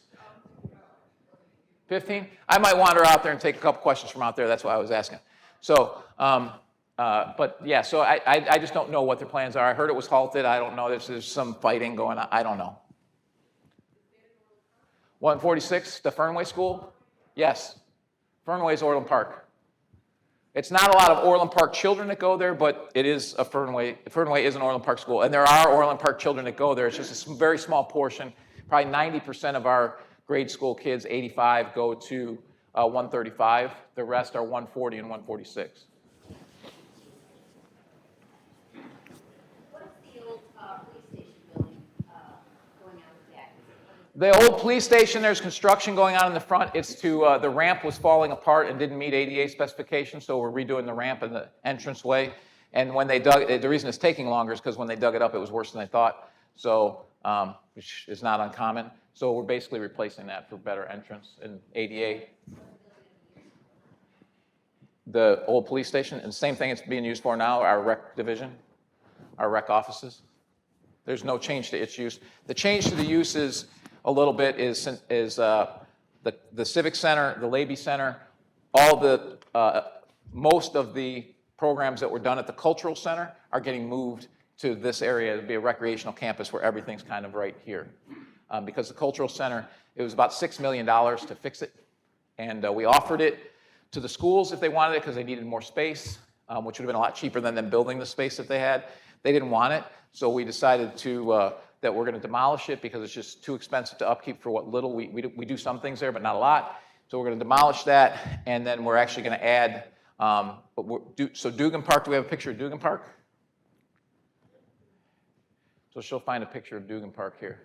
15? I might wander out there and take a couple questions from out there. That's why I was asking. So, but yeah, so I just don't know what their plans are. I heard it was halted. I don't know. There's some fighting going on. I don't know. 146, the Fernway School? Yes. Fernway is Orland Park. It's not a lot of Orland Park children that go there, but it is a Fernway. Fernway is an Orland Park school, and there are Orland Park children that go there. It's just a very small portion. Probably 90% of our grade school kids, 85, go to 135. The rest are 140 and 146. What is the old police station building going on with that? The old police station, there's construction going on in the front. It's to, the ramp was falling apart and didn't meet ADA specifications, so we're redoing the ramp and the entranceway. And when they dug, the reason it's taking longer is because when they dug it up, it was worse than they thought. So, which is not uncommon. So we're basically replacing that for better entrance and ADA. The old police station, and same thing it's being used for now, our rec division, our rec offices. There's no change to its use. The change to the uses a little bit is the Civic Center, the Labey Center, all the, most of the programs that were done at the Cultural Center are getting moved to this area to be a recreational campus where everything's kind of right here. Because the Cultural Center, it was about $6 million to fix it. And we offered it to the schools if they wanted it because they needed more space, which would have been a lot cheaper than them building the space that they had. They didn't want it, so we decided to, that we're gonna demolish it because it's just too expensive to upkeep for what little. We do some things there, but not a lot. So we're gonna demolish that, and then we're actually gonna add, so Dugan Park, do we have a picture of Dugan Park? So she'll find a picture of Dugan Park here.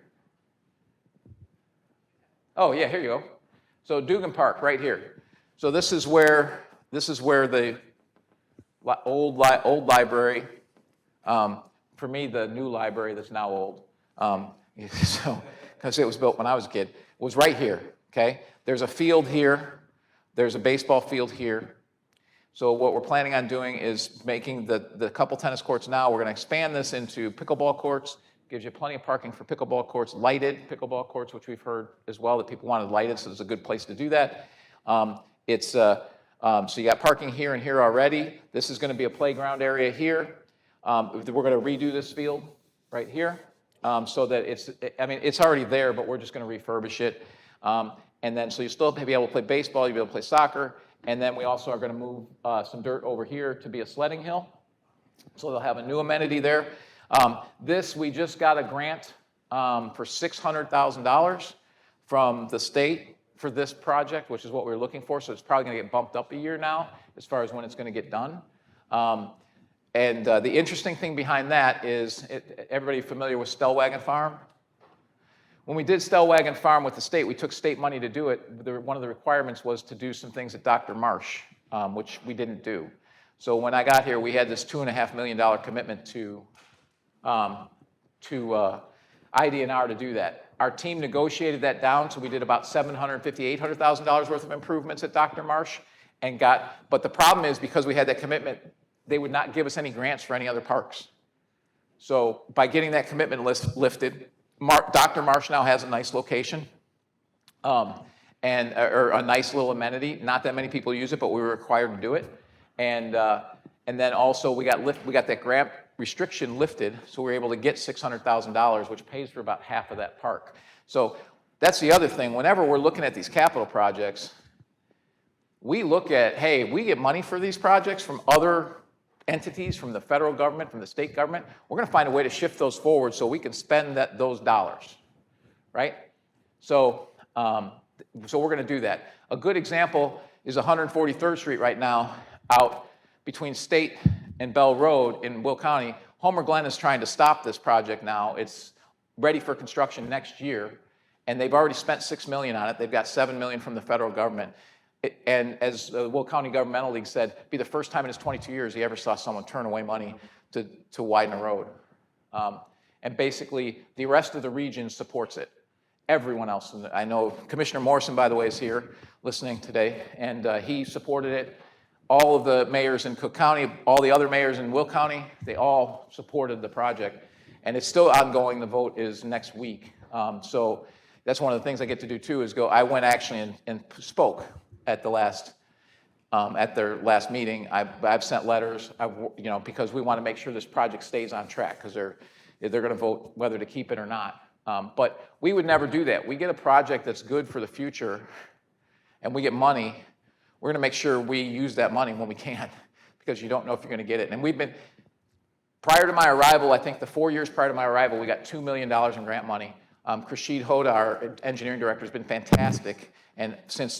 Oh yeah, here you go. So Dugan Park, right here. So this is where the old library, for me, the new library that's now old, so because it was built when I was a kid, was right here. Okay, there's a field here, there's a baseball field here. So what we're planning on doing is making the couple tennis courts now. We're going to expand this into pickleball courts. Gives you plenty of parking for pickleball courts, lighted pickleball courts, which we've heard as well that people wanted lighted, so it's a good place to do that. So you got parking here and here already. This is going to be a playground area here. We're going to redo this field right here so that it's already there, but we're just going to refurbish it. And then so you still be able to play baseball, you'll be able to play soccer, and then we also are going to move some dirt over here to be a sledding hill. So they'll have a new amenity there. We just got a grant for $600,000 from the state for this project, which is what we were looking for. So it's probably going to get bumped up a year now as far as when it's going to get done. The interesting thing behind that is, everybody familiar with Stellwagen Farm? When we did Stellwagen Farm with the state, we took state money to do it. One of the requirements was to do some things at Dr. Marsh, which we didn't do. So when I got here, we had this $2.5 million commitment to ID&R to do that. Our team negotiated that down, so we did about $750,000, $800,000 worth of improvements at Dr. Marsh, but the problem is because we had that commitment, they would not give us any grants for any other parks. So by getting that commitment lifted, Dr. Marsh now has a nice location, or a nice little amenity. Not that many people use it, but we were required to do it. And then also we got that grant restriction lifted, so we were able to get $600,000, which pays for about half of that park. So that's the other thing. Whenever we're looking at these capital projects, we look at, hey, we get money for these projects from other entities, from the federal government, from the state government. We're going to find a way to shift those forward so we can spend those dollars, right? So we're going to do that. A good example is 143rd Street right now, out between State and Bell Road in Will County. Homer Glen is trying to stop this project now. It's ready for construction next year, and they've already spent $6 million on it. They've got $7 million from the federal government. And as the Will County Governmental League said, it'd be the first time in his 22 years he ever saw someone turn away money to widen a road. And basically, the rest of the region supports it. Everyone else, I know Commissioner Morrison, by the way, is here listening today, and he supported it. All of the mayors in Cook County, all the other mayors in Will County, they all supported the project. And it's still ongoing. The vote is next week. So that's one of the things I get to do too, is I went actually and spoke at their last meeting. I've sent letters, because we want to make sure this project stays on track, because they're going to vote whether to keep it or not. But we would never do that. We get a project that's good for the future, and we get money. We're going to make sure we use that money when we can, because you don't know if you're going to get it. And prior to my arrival, I think the 4 years prior to my arrival, we got $2 million in grant money Krashid Hoda, our engineering director, has been fantastic. And since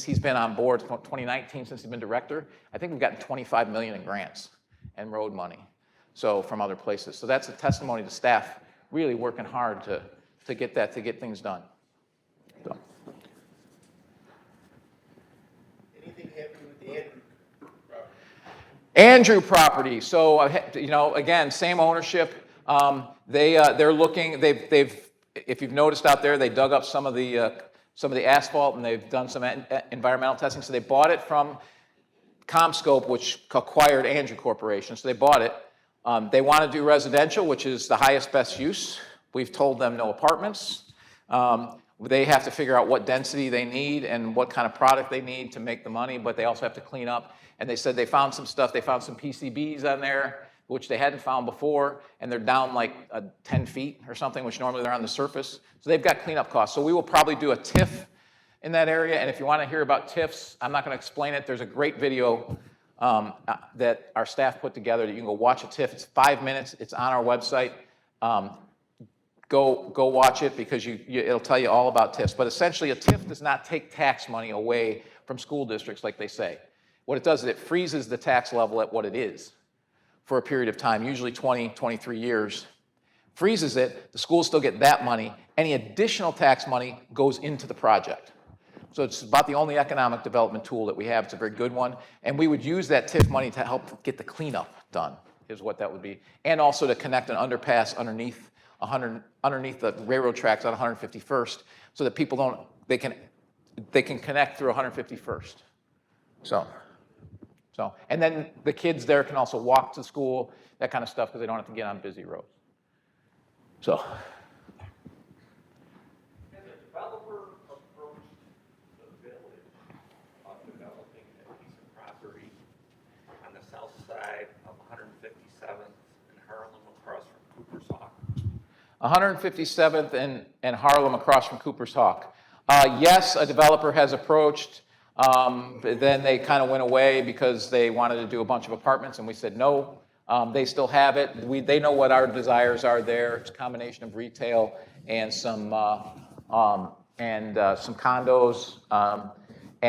he's been on board, 2019, since he's been director, I think we've gotten 25 million in grants and road money, so from other places. So that's a testimony to staff really working hard to get things done. So. Anything happening with the Andrew property? Andrew property. So again, same ownership. They're looking. They've if you've noticed out there, they dug up some of the asphalt and they've done some environmental testing. So they bought it from CommScope, which acquired Andrew Corporation. So they bought it. They want to do residential, which is the highest best use. We've told them no apartments. They have to figure out what density they need and what kind of product they need to make the money, but they also have to clean up. And they said they found some stuff. They found some PCBs on there, which they hadn't found before, and they're down like 10 feet or something, which normally they're on the surface. So they've got cleanup costs. So we will probably do a TIF in that area. And if you want to hear about TIFs, I'm not going to explain it. There's a great video that our staff put together that you can go watch a TIF. It's 5 minutes. It's on our website. Go watch it because it'll tell you all about TIFs. But essentially, a TIF does not take tax money away from school districts like they say. What it does is it freezes the tax level at what it is for a period of time, usually 20, 23 years. Freezes it, the schools still get that money. Any additional tax money goes into the project. So it's about the only economic development tool that we have. It's a very good one. And we would use that TIF money to help get the cleanup done, is what that would be. And also to connect an underpass underneath the railroad tracks on 151st so that people they can connect through 151st. So, and then the kids there can also walk to school, that kind of stuff, because they don't have to get on busy roads. So. Has a developer approached the village of developing a piece of property on the south side of 157th in Harlem across from Cooper's Hawk? 157th and Harlem across from Cooper's Hawk. Yes, a developer has approached. But then they kind of went away because they wanted to do a bunch of apartments, and we said no. They still have it. They know what our desires are there. It's a combination of retail and some condos.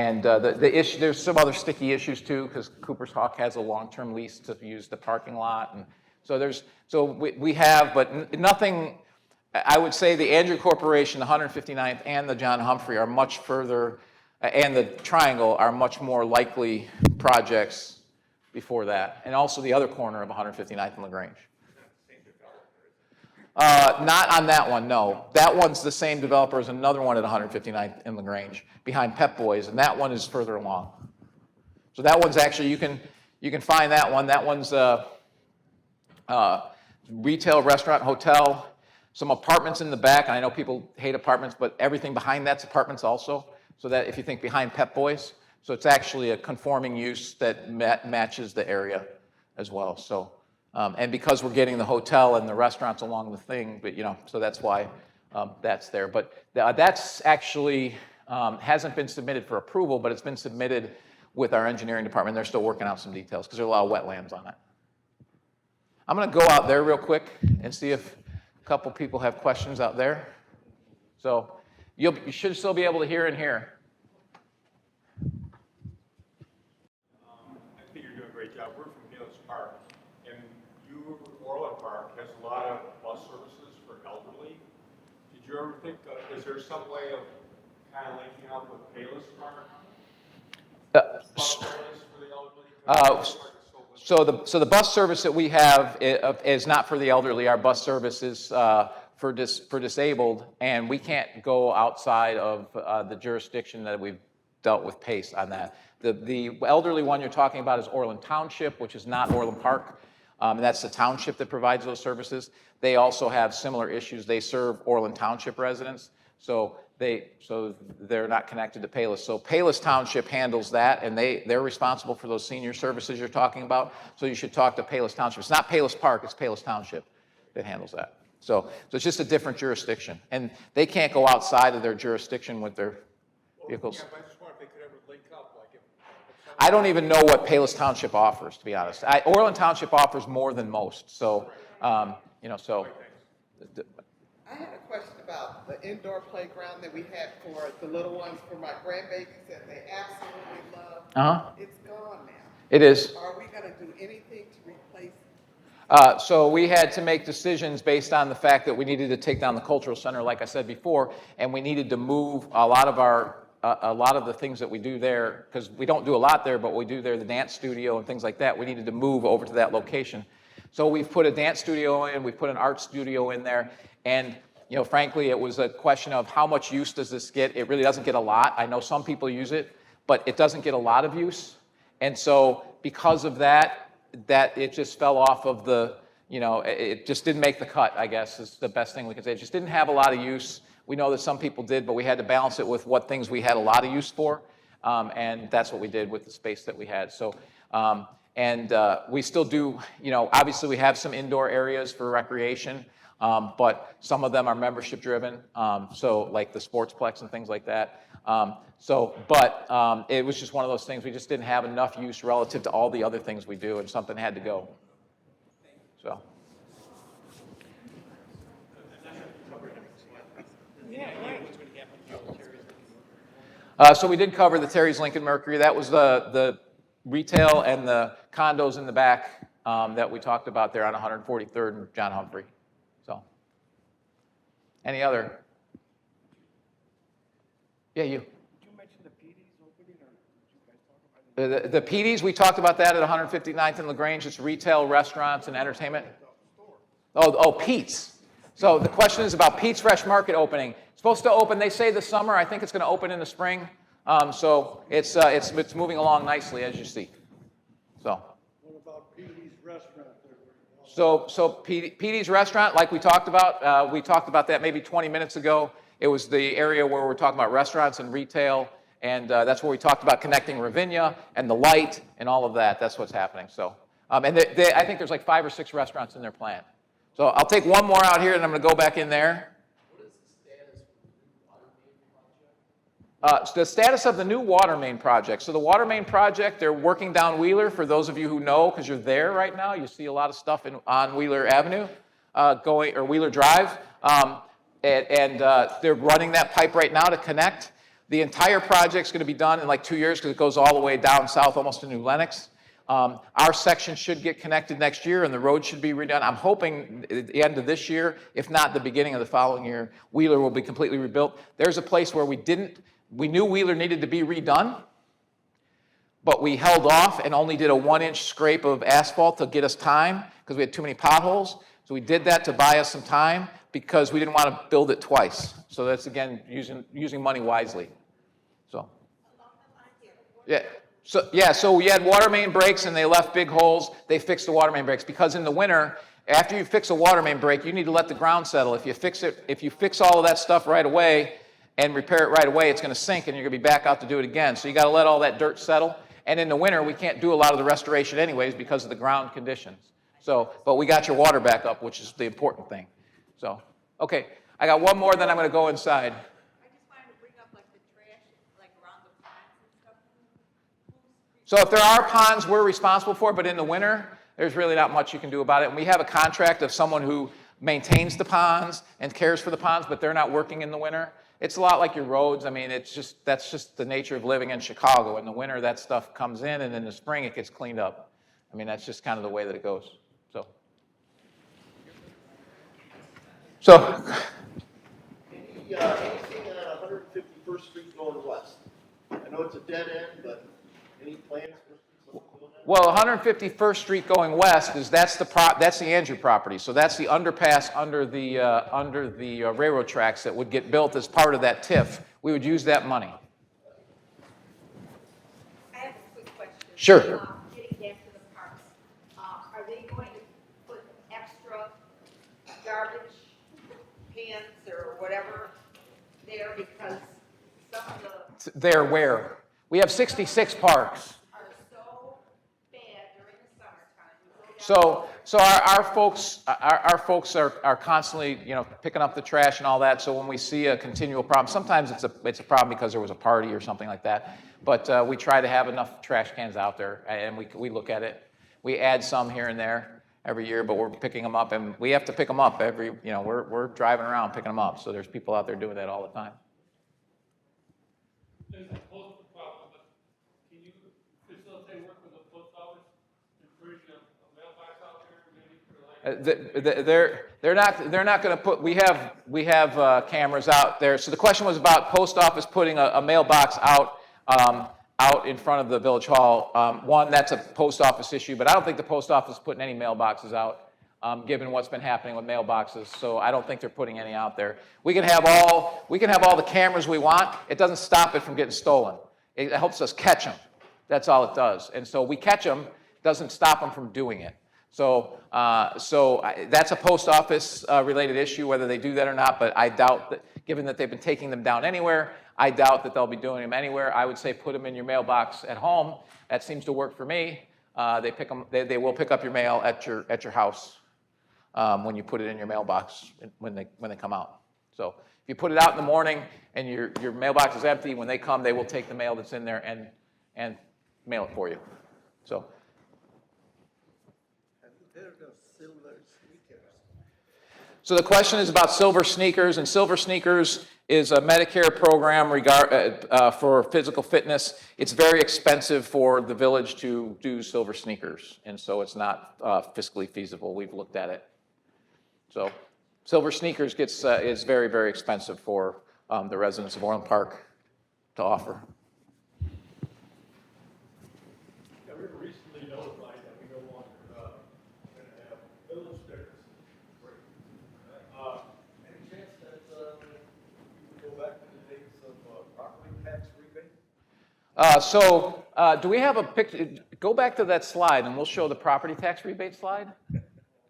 The issue, there's some other sticky issues too, because Cooper's Hawk has a long-term lease to use the parking lot, and so we have, but nothing. I would say the Andrew Corporation, the 159th, and the John Humphrey are much further, and the Triangle are much more likely projects before that, and also the other corner of 159th and LaGrange. Not on that one, no. That one's the same developer as another one at 159th and LaGrange, behind Pep Boys, and that one is further along. So that one's actually, you can find that one. That one's retail, restaurant, hotel, some apartments in the back, and I know people hate apartments, but everything behind that's apartments also. So that if you think behind Pep Boys, so it's actually a conforming use that matches the area as well. So, and because we're getting the hotel and the restaurants along the thing, but so that's why that's there. But that's actually hasn't been submitted for approval, but it's been submitted with our engineering department. They're still working out some details because there are a lot of wetlands on it. I'm going to go out there real quick and see if a couple people have questions out there. So you should still be able to hear in here. I think you're doing a great job. We're from Palos Park, and Orland Park has a lot of bus services for elderly. Did you ever think, is there some way of kind of linking up with Palos Park? Bus service for the elderly? So the bus service that we have is not for the elderly. Our bus service is for disabled, and we can't go outside of the jurisdiction that we've dealt with PACE on that. The elderly one you're talking about is Orland Township, which is not Orland Park. And that's the township that provides those services. They also have similar issues. They serve Orland Township residents, so they're not connected to Palos. So Palos Township handles that, and they're responsible for those senior services you're talking about. So you should talk to Palos Township. It's not Palos Park, it's Palos Township that handles that. So it's just a different jurisdiction, and they can't go outside of their jurisdiction with their vehicles. Yeah, but I just wonder if they could ever link up, like if I don't even know what Palos Township offers, to be honest. Orland Township offers more than most, so, so. I I had a question about the indoor playground that we had for the little ones, for my grandbabies that they absolutely love. Uh-huh. It's gone now. It is. Are we gonna do anything to replace? So we had to make decisions based on the fact that we needed to take down the cultural center, like I said before, and we needed to move a lot of the things that we do there, because we don't do a lot there, but we do there, the dance studio and things like that. We needed to move over to that location. So we've put a dance studio in, we've put an art studio in there, and frankly, it was a question of how much use does this get? It really doesn't get a lot. I know some people use it, but it doesn't get a lot of use. And so because of that it just fell off of the, it just didn't make the cut, I guess, is the best thing we can say. It just didn't have a lot of use. We know that some people did, but we had to balance it with what things we had a lot of use for, and that's what we did with the space that we had. So, we still do, obviously we have some indoor areas for recreation, but some of them are membership driven, so like the Sportsplex and things like that. It was just one of those things, we just didn't have enough use relative to all the other things we do, and something had to go. So. So we did cover the Terry's Lincoln Mercury. That was the retail and the condos in the back that we talked about there on 143rd and John Humphrey. So, any other? Yeah, you. Did you mention the PD's opening, or did you guys talk about it? The PD's, we talked about that at 159th and LaGrange. It's retail, restaurants, and entertainment. Oh, Pete's. So the question is about Pete's Fresh Market opening. It's supposed to open, they say, this summer. I think it's going to open in the spring. So it's moving along nicely, as you see. So. What about Petey's Restaurant there? So Petey's Restaurant, like we talked about that maybe 20 minutes ago. It was the area where we're talking about restaurants and retail, and that's where we talked about connecting Ravinia and the light and all of that. That's what's happening. So, I think there's like 5 or 6 restaurants in their plant. So I'll take one more out here, and I'm going to go back in there. The status of the new water main project. So the water main project, they're working down Wheeler. For those of you who know, because you're there right now, you see a lot of stuff on Wheeler Avenue, or Wheeler Drive. They're running that pipe right now to connect. The entire project's going to be done in like 2 years because it goes all the way down south almost to New Lenox. Our section should get connected next year, and the road should be redone. I'm hoping at the end of this year, if not the beginning of the following year, Wheeler will be completely rebuilt. There's a place where we knew Wheeler needed to be redone, but we held off and only did a 1-inch scrape of asphalt to get us time because we had too many potholes. So we did that to buy us some time because we didn't want to build it twice. So that's, again, using money wisely. So, yeah. So we had water main breaks and they left big holes. They fixed the water main breaks because in the winter, after you fix a water main break, you need to let the ground settle. If you fix all of that stuff right away and repair it right away, it's going to sink and you're going to be back out to do it again. So you got to let all that dirt settle. And in the winter, we can't do a lot of the restoration anyways because of the ground conditions. So, but we got your water back up, which is the important thing. So, okay, I got one more, then I'm going to go inside. I just wanted to bring up like the trash, like around the ponds and stuff. So if there are ponds, we're responsible for it, but in the winter, there's really not much you can do about it. And we have a contract of someone who maintains the ponds and cares for the ponds, but they're not working in the winter. It's a lot like your roads. I mean, that's just the nature of living in Chicago. In the winter, that stuff comes in, and in the spring, it gets cleaned up. I mean, that's just kind of the way that it goes. So. Anything on 151st Street going west? I know it's a dead end, but any plans for something going on? Well, 151st Street going west that's the Andrew property. So that's the underpass under the railroad tracks that would get built as part of that TIF. We would use that money. I have a quick question. Sure. Getting back to the parks, are they going to put extra garbage cans or whatever there because some of the There where? We have 66 parks. are so bad during the summertime. So our folks are constantly, picking up the trash and all that. So when we see a continual problem, sometimes it's a problem because there was a party or something like that. But we try to have enough trash cans out there, and we look at it. We add some here and there, every year, but we're picking them up, and we have to pick them up every, we're driving around picking them up, so there's people out there doing that all the time. There's a postal problem, but can you facilitate work with the post office and bring a mailbox out there maybe for like? They're not going to put, we have cameras out there. So the question was about post office putting a mailbox out, out in front of the village hall. One, that's a post office issue, but I don't think the post office is putting any mailboxes out, given what's been happening with mailboxes. So I don't think they're putting any out there. We can have all the cameras we want. It doesn't stop it from getting stolen. It helps us catch them. That's all it does. And so we catch them, doesn't stop them from doing it. So, that's a post office related issue, whether they do that or not, but I doubt that, given that they've been taking them down anywhere, I doubt that they'll be doing them anywhere. I would say put them in your mailbox at home. That seems to work for me. They will pick up your mail at your house when you put it in your mailbox when they come out. So if you put it out in the morning and your mailbox is empty, when they come, they will take the mail that's in there and mail it for you. So. So the question is about Silver Sneakers, and Silver Sneakers is a Medicare program for physical fitness. It's very expensive for the village to do Silver Sneakers, and so it's not fiscally feasible. We've looked at it. So Silver Sneakers is very, very expensive for the residents of Orland Park to offer. Yeah, we were recently notified that we no longer going to have village stickers. Great. Any chance that we could go back to the days of property tax rebate? Do we have a picture? Go back to that slide, and we'll show the property tax rebate slide.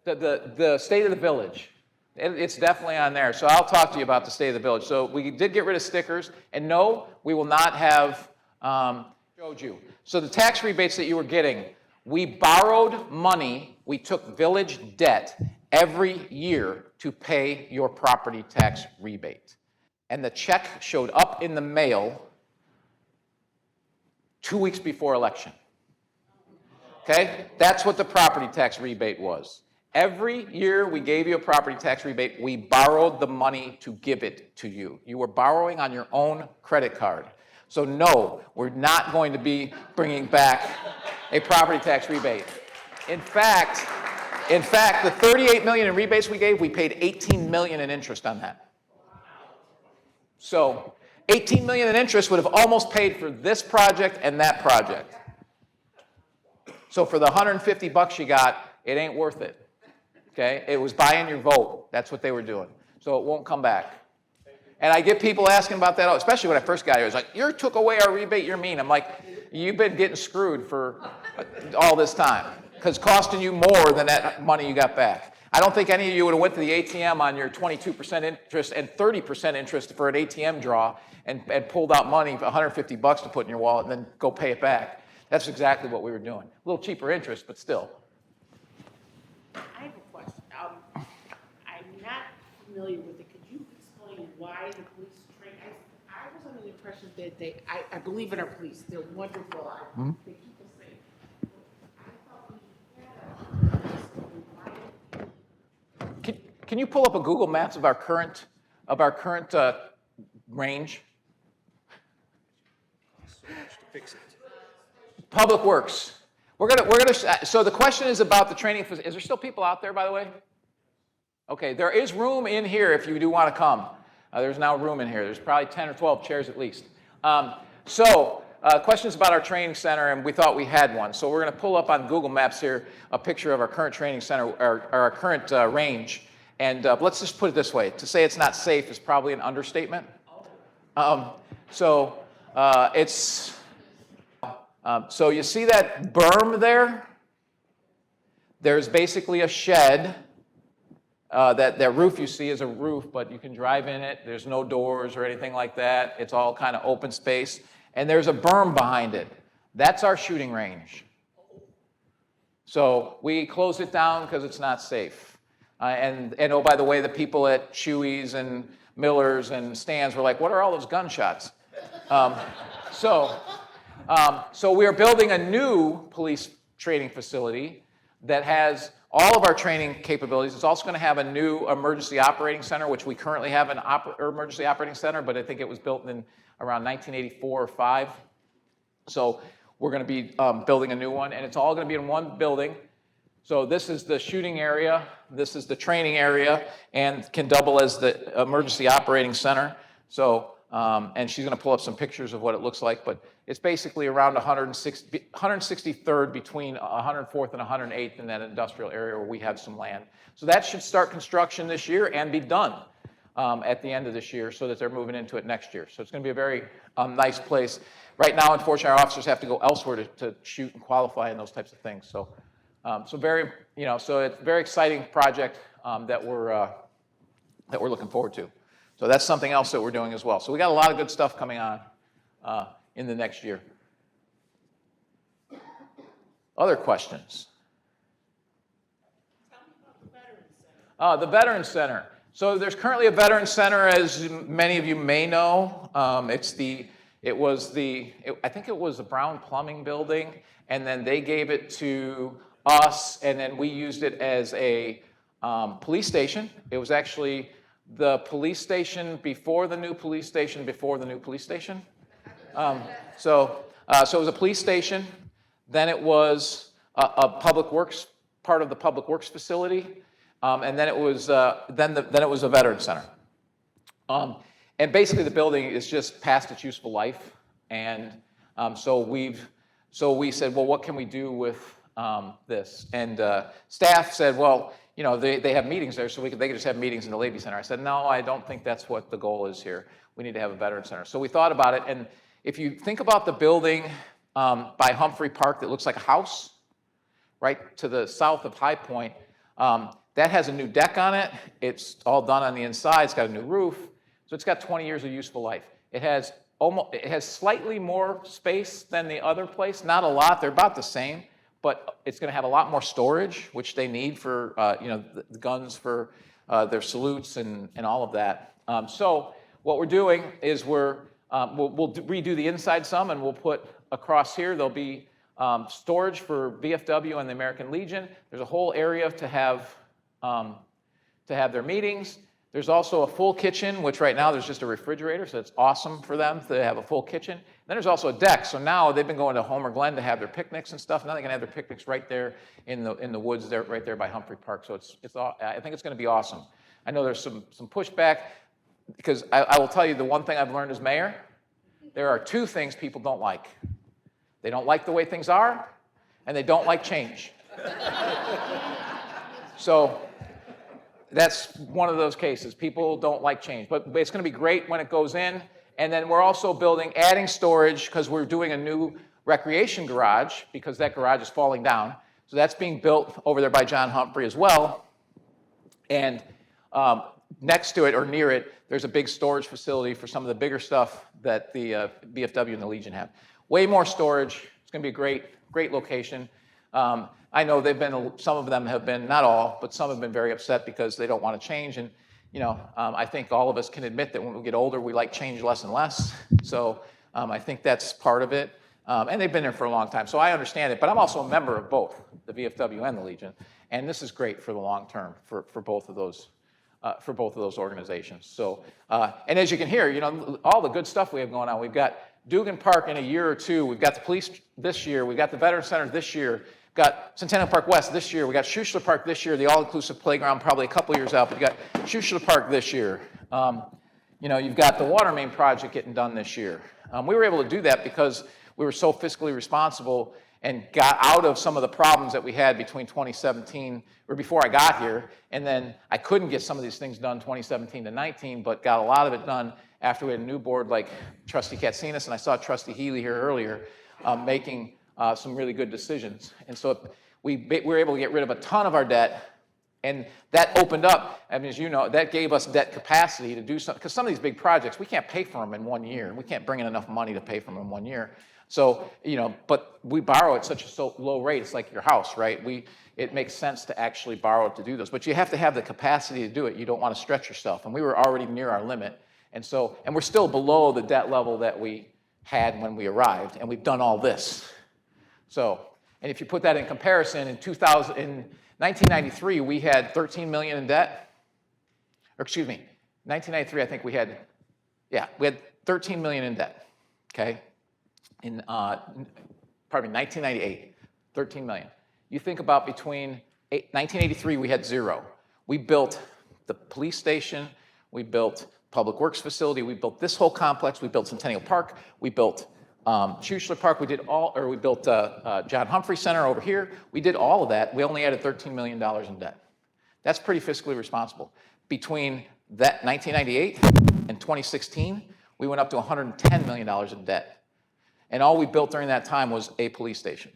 The state of the village. It's definitely on there. So I'll talk to you about the state of the village. So we did get rid of stickers, and no, we will not have. Showed you. So the tax rebates that you were getting, we borrowed money. We took village debt every year to pay your property tax rebate, and the check showed up in the mail 2 weeks before election. Okay, that's what the property tax rebate was. Every year we gave you a property tax rebate, we borrowed the money to give it to you. You were borrowing on your own credit card. So no, we're not going to be bringing back a property tax rebate. In fact, the 38 million in rebates we gave, we paid 18 million in interest on that. So 18 million in interest would have almost paid for this project and that project. So for the $150 you got, it ain't worth it. Okay, it was buying your vote. That's what they were doing. So it won't come back. And I get people asking about that, especially when I first got here. It's like, you took away our rebate, you're mean. I'm like, you've been getting screwed for all this time, because it's costing you more than that money you got back. I don't think any of you would have went to the ATM on your 22% interest and 30% interest for an ATM draw and pulled out money for $150 to put in your wallet and then go pay it back. That's exactly what we were doing. A little cheaper interest, but still. I have a question. I'm not familiar with it. Could you explain why the police train? I was under the impression that I believe in our police. They're wonderful. They keep us safe. I thought we had a police. Can you pull up a Google Maps of our current range? Public Works. So the question is about the training. Is there still people out there, by the way? Okay, there is room in here if you do want to come. There's now room in here. There's probably 10 or 12 chairs at least. Questions about our training center, and we thought we had one. So we're going to pull up on Google Maps here a picture of our current training center, our current range. And let's just put it this way. To say it's not safe is probably an understatement. So you see that berm there? There's basically a shed. That roof you see is a roof, but you can drive in it. There's no doors or anything like that. It's all kind of open space. And there's a berm behind it. That's our shooting range. So we closed it down because it's not safe. And oh, by the way, the people at Chewy's and Miller's and Stan's were like, what are all those gunshots? So we are building a new police training facility that has all of our training capabilities. It's also going to have a new emergency operating center, which we currently have an emergency operating center, but I think it was built in around 1984 or 5. So we're going to be building a new one, and it's all going to be in one building. So this is the shooting area, this is the training area, and can double as the emergency operating center. So, and she's going to pull up some pictures of what it looks like, but it's basically around 163rd between 104th and 108th in that industrial area where we have some land. So that should start construction this year and be done at the end of this year so that they're moving into it next year. So it's going to be a very nice place. Right now, unfortunately, our officers have to go elsewhere to shoot and qualify and those types of things. So, so it's a very exciting project that we're looking forward to. So that's something else that we're doing as well. So we got a lot of good stuff coming on in the next year. Other questions? Tell me about the Veterans Center. The Veterans Center. So there's currently a Veterans Center, as many of you may know. I think it was the Brown Plumbing Building, and then they gave it to us, and then we used it as a police station. It was actually the police station before the new police station before the new police station. So it was a police station. Then it was a public works, part of the public works facility, and then it was then it was a Veterans Center. And basically, the building is just past its useful life, and so we said, well, what can we do with this? And staff said, well, they have meetings there, so they could just have meetings in the Levy Center. I said, no, I don't think that's what the goal is here. We need to have a Veterans Center. So we thought about it, and if you think about the building by Humphrey Park that looks like a house, right to the south of High Point, that has a new deck on it. It's all done on the inside. It's got a new roof. So it's got 20 years of useful life. It has slightly more space than the other place. Not a lot. They're about the same. But it's going to have a lot more storage, which they need for the guns for their salutes and all of that. So what we're doing is we'll redo the inside some, and we'll put across here, there'll be storage for VFW and the American Legion. There's a whole area to have their meetings. There's also a full kitchen, which right now there's just a refrigerator, so it's awesome for them to have a full kitchen. Then there's also a deck, so now they've been going to Homer Glen to have their picnics and stuff. Now they can have their picnics right there in the woods, there, right there by Humphrey Park. So I think it's going to be awesome. I know there's some pushback, because I will tell you the one thing I've learned as mayor, there are two things people don't like. They don't like the way things are, and they don't like change. So that's one of those cases. People don't like change, but it's going to be great when it goes in. And then we're also adding storage, because we're doing a new recreation garage, because that garage is falling down. So that's being built over there by John Humphrey as well. And next to it or near it, there's a big storage facility for some of the bigger stuff that the VFW and the Legion have. Way more storage. It's going to be a great location. I know some of them have been, not all, but some have been very upset because they don't want to change. And, I think all of us can admit that when we get older, we like change less and less. So I think that's part of it. And they've been there for a long time, so I understand it. But I'm also a member of both, the VFW and the Legion. And this is great for the long term for both of those organizations. So, and as you can hear, all the good stuff we have going on. We've got Dugan Park in a year or two. We've got the police this year. We've got the Veterans Center this year. Got Centennial Park West this year. We got Schuessler Park this year. The all-inclusive playground probably a couple years out. But you got Schuessler Park this year. You've got the water main project getting done this year. We were able to do that because we were so fiscally responsible and got out of some of the problems that we had between 2017 or before I got here. And then I couldn't get some of these things done 2017 to 19, but got a lot of it done after we had a new board like Trustee Katsinas, and I saw Trustee Healy here earlier making some really good decisions. And so we were able to get rid of a ton of our debt, and that opened up, as you know, that gave us debt capacity to do something, because some of these big projects, we can't pay for them in 1 year. We can't bring in enough money to pay for them in 1 year. So, but we borrow at such a low rate, it's like your house, right? It makes sense to actually borrow to do those, but you have to have the capacity to do it. You don't want to stretch yourself, and we were already near our limit. And we're still below the debt level that we had when we arrived, and we've done all this. So, And if you put that in comparison, in 1993, we had 13 million in debt. Or excuse me, 1993, I think we had 13 million in debt, okay? In, 1998, 13 million. You think about between 1983, we had 0. We built the police station, we built Public Works facility, we built this whole complex, we built Centennial Park, we built Schuessler Park, we built John Humphrey Center over here. We did all of that. We only added $13 million in debt. That's pretty fiscally responsible. Between that 1998 and 2016, we went up to $110 million in debt. And all we built during that time was a police station.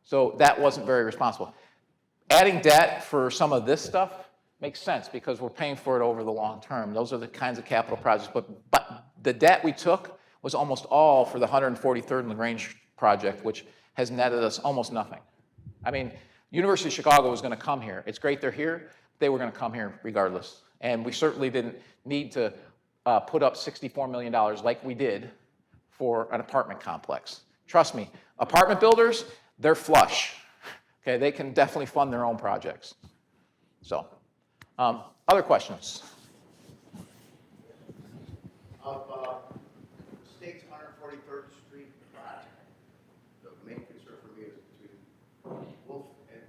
So that wasn't very responsible. Adding debt for some of this stuff makes sense because we're paying for it over the long term. Those are the kinds of capital projects. But the debt we took was almost all for the 143rd and LaGrange project, which has netted us almost nothing. I mean, University of Chicago was going to come here. It's great they're here. They were going to come here regardless. And we certainly didn't need to put up $64 million like we did for an apartment complex. Trust me, apartment builders, they're flush. Okay, they can definitely fund their own projects. So, other questions? Of the state's 143rd Street project, the main concern for me is between Wolf and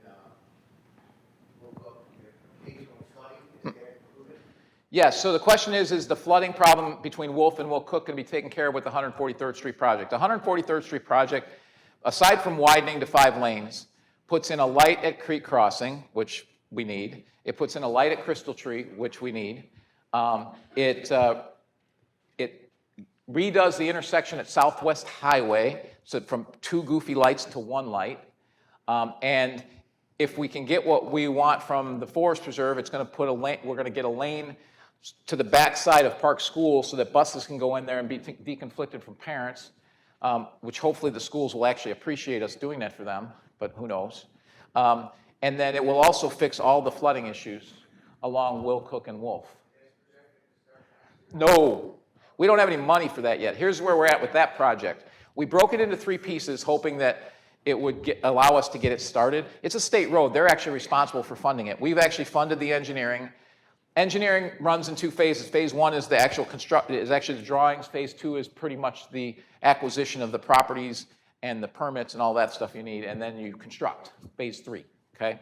occasional flooding, is that included? Yes, so the question is the flooding problem between Wolf and Will Cook going to be taken care of with the 143rd Street project? The 143rd Street project, aside from widening to 5 lanes, puts in a light at Creek Crossing, which we need. It puts in a light at Crystal Tree, which we need. It redoes the intersection at Southwest Highway, so from 2 goofy lights to 1 light. And if we can get what we want from the Forest Preserve, it's going to put a lane. We're going to get a lane to the back side of Park School so that buses can go in there and be deconflicted from parents, which hopefully the schools will actually appreciate us doing that for them, but who knows. And then it will also fix all the flooding issues along Will Cook and Wolf. No, we don't have any money for that yet. Here's where we're at with that project. We broke it into 3 pieces, hoping that it would allow us to get it started. It's a state road. They're actually responsible for funding it. We've actually funded the engineering. Engineering runs in 2 phases. Phase 1 is the actual is actually the drawings. Phase 2 is pretty much the acquisition of the properties and the permits and all that stuff you need, and then you construct. Phase 3, okay?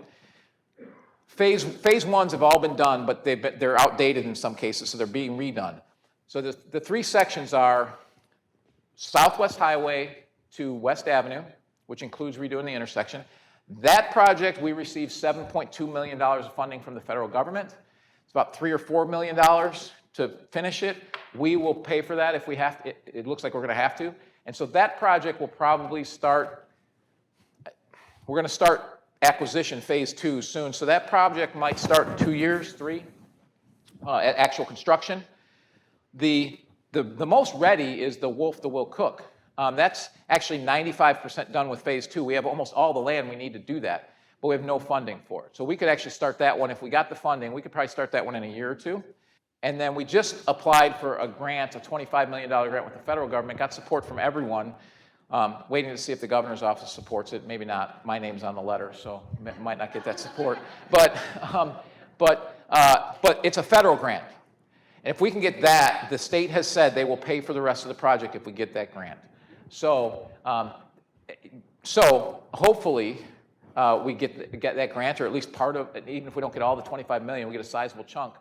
Phase 1s have all been done, but they're outdated in some cases, so they're being redone. So the 3 sections are Southwest Highway to West Avenue, which includes redoing the intersection. That project, we received $7.2 million of funding from the federal government. It's about $3 or $4 million to finish it. We will pay for that if we have to. It looks like we're going to have to. And so that project will probably start, we're going to start acquisition phase 2 soon. So that project might start in 2 years, 3, at actual construction. The most ready is the Wolf to Will Cook. That's actually 95% done with phase 2. We have almost all the land we need to do that, but we have no funding for it. So we could actually start that one. If we got the funding, we could probably start that one in a year or 2. And then we just applied for a grant, a $25 million grant with the federal government, got support from everyone, waiting to see if the governor's office supports it. Maybe not. My name's on the letter, so might not get that support. But it's a federal grant. And if we can get that, the state has said they will pay for the rest of the project if we get that grant. So hopefully we get that grant, or at least part of it. Even if we don't get all the 25 million, we get a sizable chunk.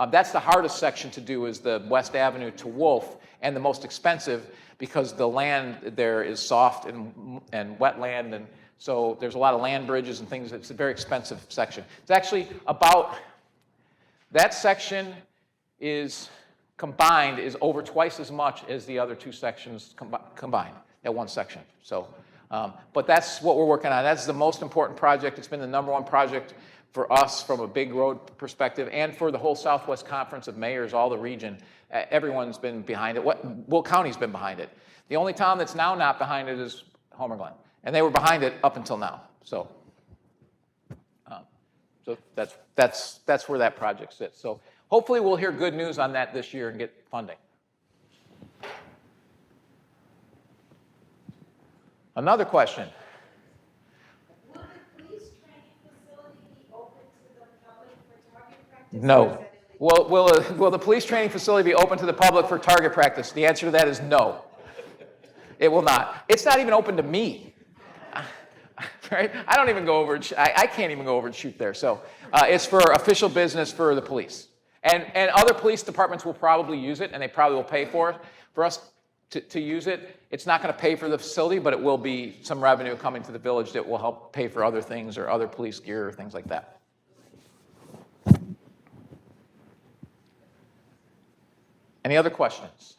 That's the hardest section to do, is the West Avenue to Wolf, and the most expensive because the land there is soft and wetland, and so there's a lot of land bridges and things. It's a very expensive section. It's actually about, that section is combined is over twice as much as the other 2 sections combined at one section. So, but that's what we're working on. That's the most important project. It's been the #1 project for us from a big road perspective, and for the whole Southwest Conference of Mayors, all the region. Everyone's been behind it. Will County's been behind it. The only town that's now not behind it is Homer Glen, and they were behind it up until now. So, that's where that project sits. So hopefully we'll hear good news on that this year and get funding. Another question. No. Will the police training facility be open to the public for target practice? The answer to that is no. It will not. It's not even open to me. Right? I don't even go over, I can't even go over and shoot there. So it's for official business for the police. And other police departments will probably use it, and they probably will pay for it. For us to use it, it's not going to pay for the facility, but it will be some revenue coming to the village that will help pay for other things or other police gear or things like that. Any other questions?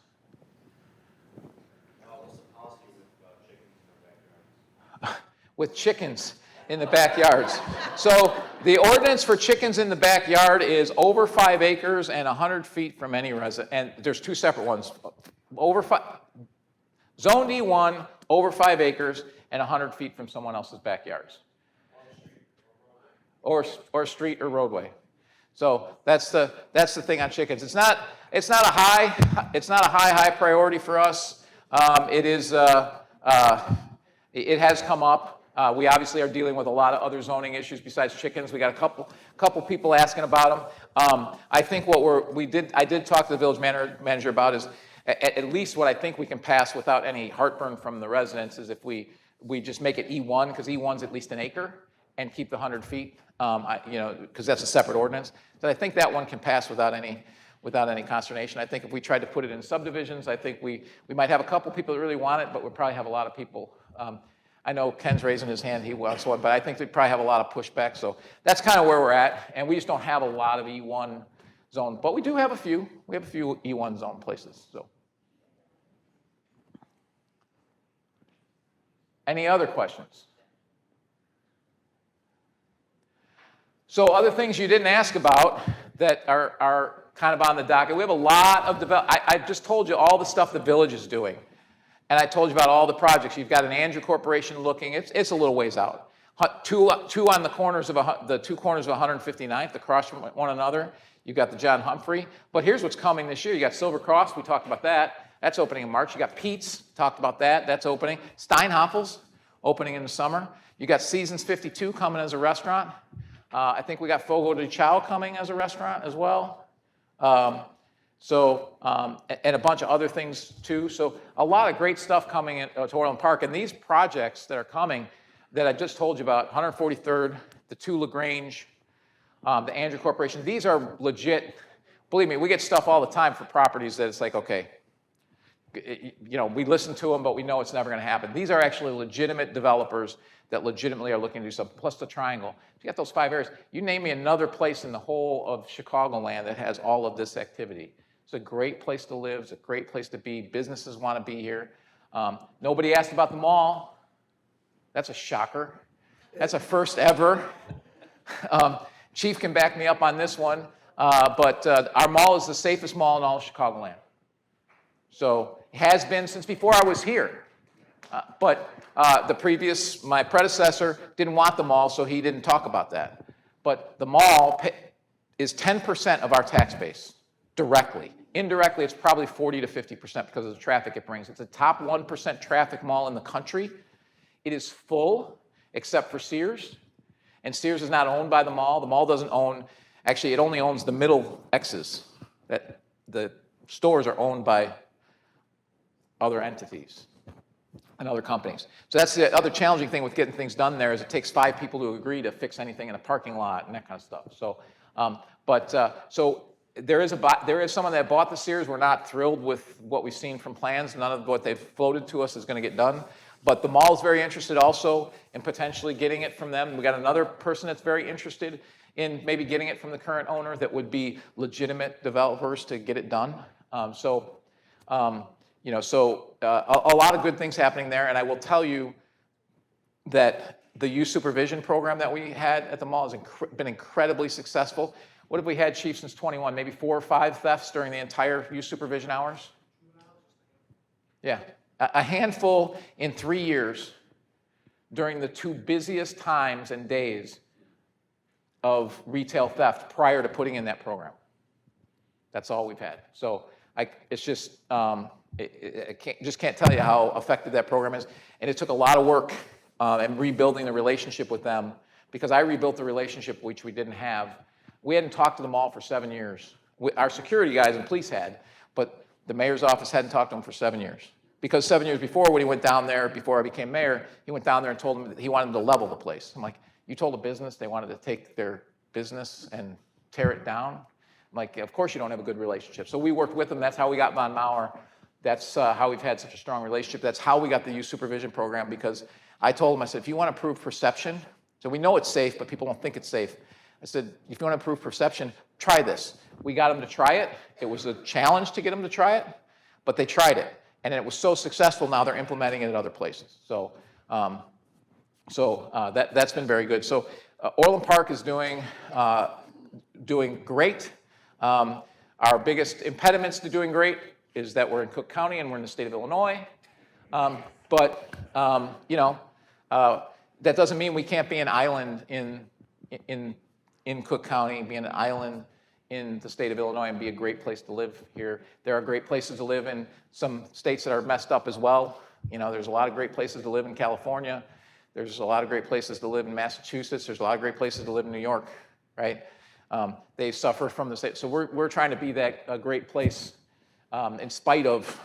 With chickens in the backyards. So the ordinance for chickens in the backyard is over 5 acres and 100 feet from any resident. And there's two separate ones. Zone D1, over 5 acres and 100 feet from someone else's backyards. Or street or roadway. So that's the thing on chickens. It's not a high priority for us. It has come up. We obviously are dealing with a lot of other zoning issues besides chickens. We got a couple people asking about them. I think I did talk to the village manager about is at least what I think we can pass without any heartburn from the residents is if we just make it E1 because E1's at least an acre and keep the 100 feet. Because that's a separate ordinance. So I think that one can pass without any consternation. I think if we tried to put it in subdivisions, I think we might have a couple people that really want it, but we'll probably have a lot of people. I know Ken's raising his hand, he wants one, but I think we'd probably have a lot of pushback. So that's kind of where we're at, and we just don't have a lot of E1 zone, but we do have a few. We have a few E1 zone places. So, any other questions? So other things you didn't ask about that are kind of on the docket. We have a lot of I just told you all the stuff the village is doing. And I told you about all the projects. You've got an Andrew Corporation looking. It's a little ways out. Two on the corners of the two corners of 159th, across from one another. You've got the John Humphrey. But here's what's coming this year. You got Silver Cross. We talked about that. That's opening in March. You got Pete's. Talked about that. That's opening. Steinhoffel's opening in the summer. You got Seasons 52 coming as a restaurant. I think we got Fogo de Chao coming as a restaurant as well. And a bunch of other things too. So a lot of great stuff coming to Orland Park. And these projects that are coming that I just told you about, 143rd, the 2 LaGrange, the Andrew Corporation, these are legit. Believe me, we get stuff all the time for properties that it's like, okay, we listen to them, but we know it's never going to happen. These are actually legitimate developers that legitimately are looking to do something, plus the Triangle. If you got those 5 areas, you name me another place in the whole of Chicagoland that has all of this activity. It's a great place to live. It's a great place to be. Businesses want to be here. Nobody asked about the mall. That's a shocker. That's a first ever. Chief can back me up on this one, but our mall is the safest mall in all of Chicagoland. So it has been since before I was here. But my predecessor didn't want the mall, so he didn't talk about that. But the mall is 10% of our tax base directly. Indirectly, it's probably 40 to 50% because of the traffic it brings. It's a top 1% traffic mall in the country. It is full, except for Sears. And Sears is not owned by the mall. The mall doesn't own, actually, it only owns the middle X's. That the stores are owned by other entities and other companies. So that's the other challenging thing with getting things done there is it takes 5 people to agree to fix anything in a parking lot and that kind of stuff. So, so there is someone that bought the Sears. We're not thrilled with what we've seen from plans. None of what they've floated to us is going to get done. But the mall is very interested also in potentially getting it from them. We got another person that's very interested in maybe getting it from the current owner that would be legitimate developers to get it done. A lot of good things happening there. And I will tell you that the youth supervision program that we had at the mall has been incredibly successful. What have we had, Chief, since 21? Maybe 4 or 5 thefts during the entire youth supervision hours? Yeah, a handful in 3 years during the 2 busiest times and days of retail theft prior to putting in that program. That's all we've had. So it's just, I can't tell you how effective that program is. And it took a lot of work and rebuilding the relationship with them because I rebuilt the relationship, which we didn't have We hadn't talked to them all for 7 years. Our security guys and police had, but the mayor's office hadn't talked to them for 7 years. Because 7 years before, when he went down there, before I became mayor, he went down there and told them that he wanted them to level the place. I'm like, you told a business they wanted to take their business and tear it down? I'm like, of course you don't have a good relationship. So we worked with them. That's how we got Von Mauer. That's how we've had such a strong relationship. That's how we got the youth supervision program, because I told him, I said, if you want to prove perception, so we know it's safe, but people don't think it's safe. I said, if you want to prove perception, try this. We got them to try it. It was a challenge to get them to try it, but they tried it. And it was so successful, now they're implementing it at other places. So, that's been very good. So Orland Park is doing great. Our biggest impediments to doing great is that we're in Cook County and we're in the state of Illinois. That doesn't mean we can't be an island in Cook County, be an island in the state of Illinois, and be a great place to live here. There are great places to live in some states that are messed up as well. There's a lot of great places to live in California. There's a lot of great places to live in Massachusetts. There's a lot of great places to live in New York, right? They suffer from the state. So we're trying to be a great place in spite of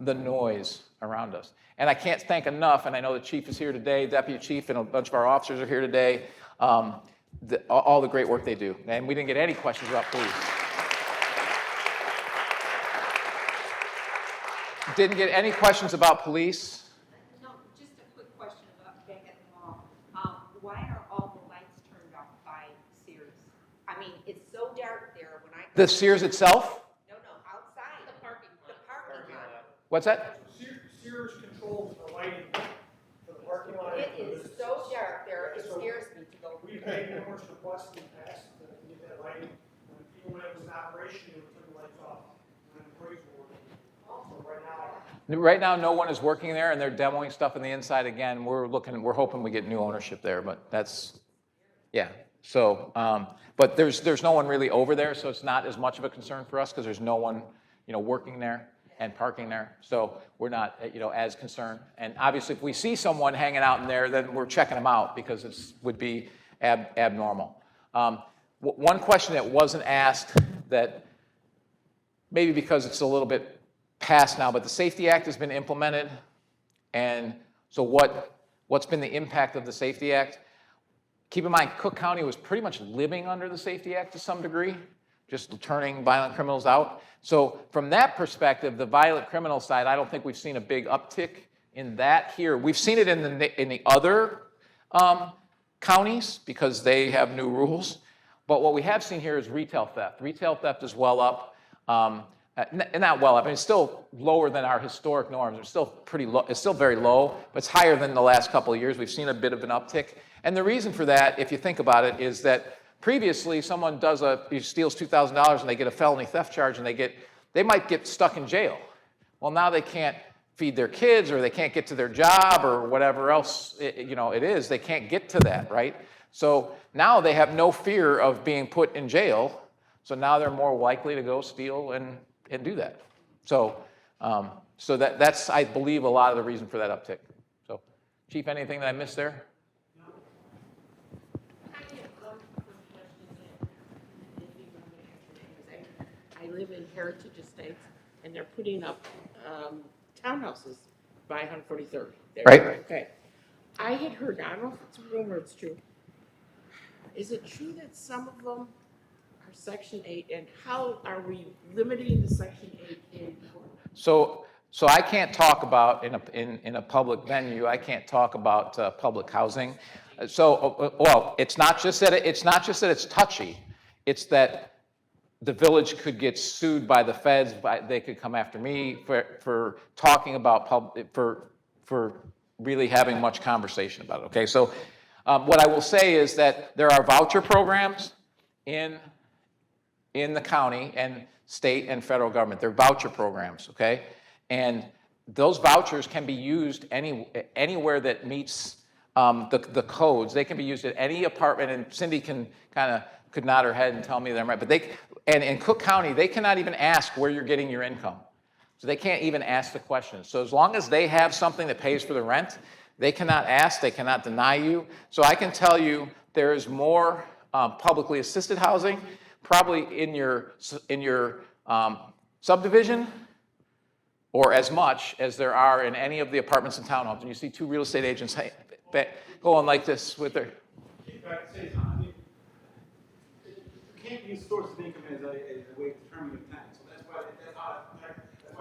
the noise around us. And I can't thank enough, and I know the chief is here today, deputy chief, and a bunch of our officers are here today, all the great work they do. And we didn't get any questions about police. Didn't get any questions about police. No, just a quick question about back at the mall. Why are all the lights turned off by Sears? I mean, it's so dark there when I. The Sears itself? No, outside. The parking lot. What's that? Sears controls the lighting for the parking lot. It is so dark there, it scares me to go. We've made numerous requests in the past to get that lighting, even when it was in operation, they would turn the lights off. When employees were working. So Right now, no one is working there, and they're demoing stuff in the inside again. We're hoping we get new ownership there, but that's, yeah. So, but there's no one really over there, so it's not as much of a concern for us because there's no one, working there and parking there. So we're not, as concerned. And obviously, if we see someone hanging out in there, then we're checking them out because it would be abnormal. One question that wasn't asked, that maybe because it's a little bit past now, but the Safety Act has been implemented. And so what's been the impact of the Safety Act? Keep in mind, Cook County was pretty much living under the Safety Act to some degree, just turning violent criminals out. So from that perspective, the violent criminal side, I don't think we've seen a big uptick in that here. We've seen it in the other counties because they have new rules. But what we have seen here is retail theft. Retail theft is well up. Not well up. I mean, it's still lower than our historic norms. It's still pretty low. It's still very low, but it's higher than the last couple of years. We've seen a bit of an uptick. And the reason for that, if you think about it, is that previously someone steals $2,000 and they get a felony theft charge and they might get stuck in jail. Well, now they can't feed their kids or they can't get to their job or whatever else it is. They can't get to that, right? So now they have no fear of being put in jail. So now they're more likely to go steal and do that. So that's, I believe, a lot of the reason for that uptick. So, Chief, anything that I missed there? I live in Heritage Estates, and they're putting up townhouses by 143rd. Right. Okay. I had heard, I don't know if it's a rumor, it's true. Is it true that some of them are Section 8, and how are we limiting the Section 8 in court? So I can't talk about in a public venue. I can't talk about public housing. Well, it's not just that it's touchy. It's that the village could get sued by the feds. They could come after me for talking about for really having much conversation about it. Okay, so what I will say is that there are voucher programs in the county and state and federal government. They're voucher programs, okay? And those vouchers can be used anywhere that meets the codes. They can be used at any apartment, and Cindy could nod her head and tell me that I'm right. But and in Cook County, they cannot even ask where you're getting your income. So they can't even ask the question. So as long as they have something that pays for the rent, they cannot ask, they cannot deny you. So I can tell you there is more publicly assisted housing, probably in your subdivision, or as much as there are in any of the apartments and townhomes. And you see two real estate agents going like this with their. If I could say something, I mean, you can't use source of income as a way of determining tenant. So that's why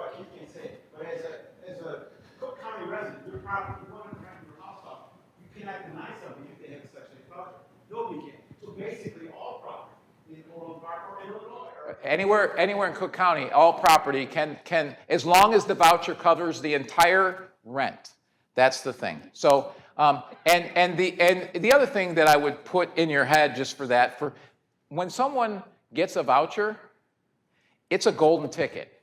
I can't say it. But as a Cook County resident, your property, you want to rent your house off, you cannot deny somebody if they have a Section 8 voucher. Nobody can. So basically, all property in Orland Park or in Illinois. Anywhere in Cook County, all property can, as long as the voucher covers the entire rent. That's the thing. So, and the other thing that I would put in your head just for that, for when someone gets a voucher, it's a golden ticket.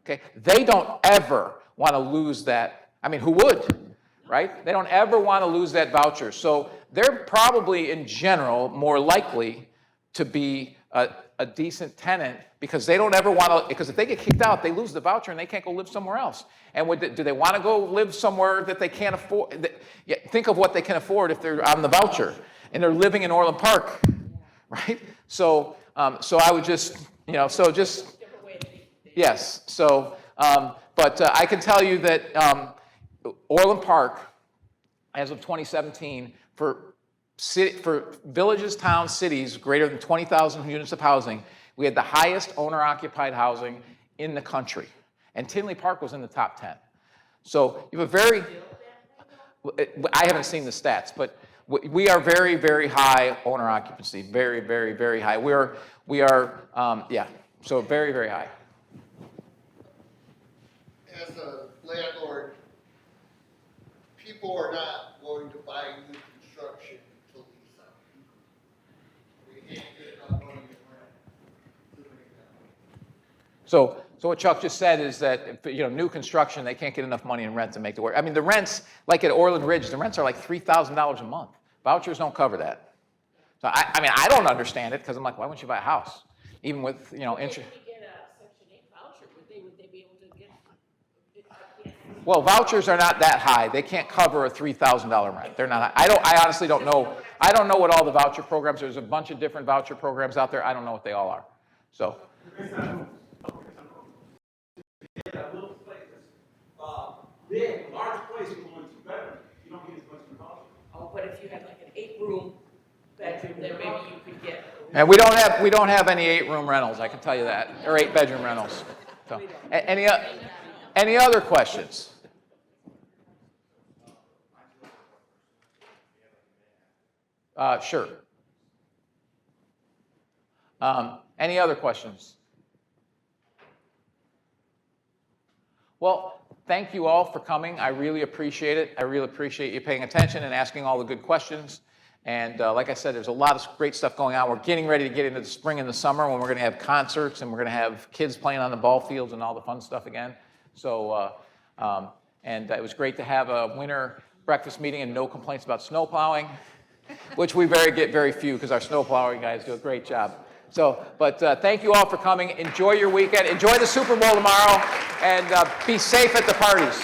Okay? They don't ever want to lose that. I mean, who would? Right? They don't ever want to lose that voucher. So they're probably, in general, more likely to be a decent tenant because they don't ever want to, because if they get kicked out, they lose the voucher and they can't go live somewhere else. And do they want to go live somewhere that they can't afford? Think of what they can afford if they're on the voucher and they're living in Orland Park, right? So I would just, yes. So, but I can tell you that Orland Park, as of 2017, for villages, towns, cities greater than 20,000 units of housing, we had the highest owner-occupied housing in the country. And Tinley Park was in the top 10. So you have a very, I haven't seen the stats, but we are very, very high owner occupancy. Very, very, very high. We are, so very, very high. As a landlord, people are not going to buy new construction to lease out. We can't get enough money in rent to make that money. So what Chuck just said is that, new construction, they can't get enough money in rent to make it work. I mean, the rents, like at Orland Ridge, the rents are like $3,000 a month. Vouchers don't cover that. So I don't understand it because I'm like, why wouldn't you buy a house? Even with, If we get a Section 8 voucher, would they be able to get? Well, vouchers are not that high. They can't cover a $3,000 rent. They're not. I honestly don't know. I don't know what all the voucher programs. There's a bunch of different voucher programs out there. I don't know what they all are. So. Little places, big, large place with only 2 bedrooms, you don't get as much in the voucher. Oh, but if you had like an 8-room bedroom, then maybe you could get. And we don't have any 8-room rentals. I can tell you that, or 8-bedroom rentals. So, any other questions? Sure. Any other questions? Well, thank you all for coming. I really appreciate it. I really appreciate you paying attention and asking all the good questions. And like I said, there's a lot of great stuff going on. We're getting ready to get into the spring and the summer when we're going to have concerts and we're going to have kids playing on the ball fields and all the fun stuff again. So, and it was great to have a winter breakfast meeting and no complaints about snow plowing, which we get very few because our snow plowing guys do a great job. So, but thank you all for coming. Enjoy your weekend. Enjoy the Super Bowl tomorrow, and be safe at the parties.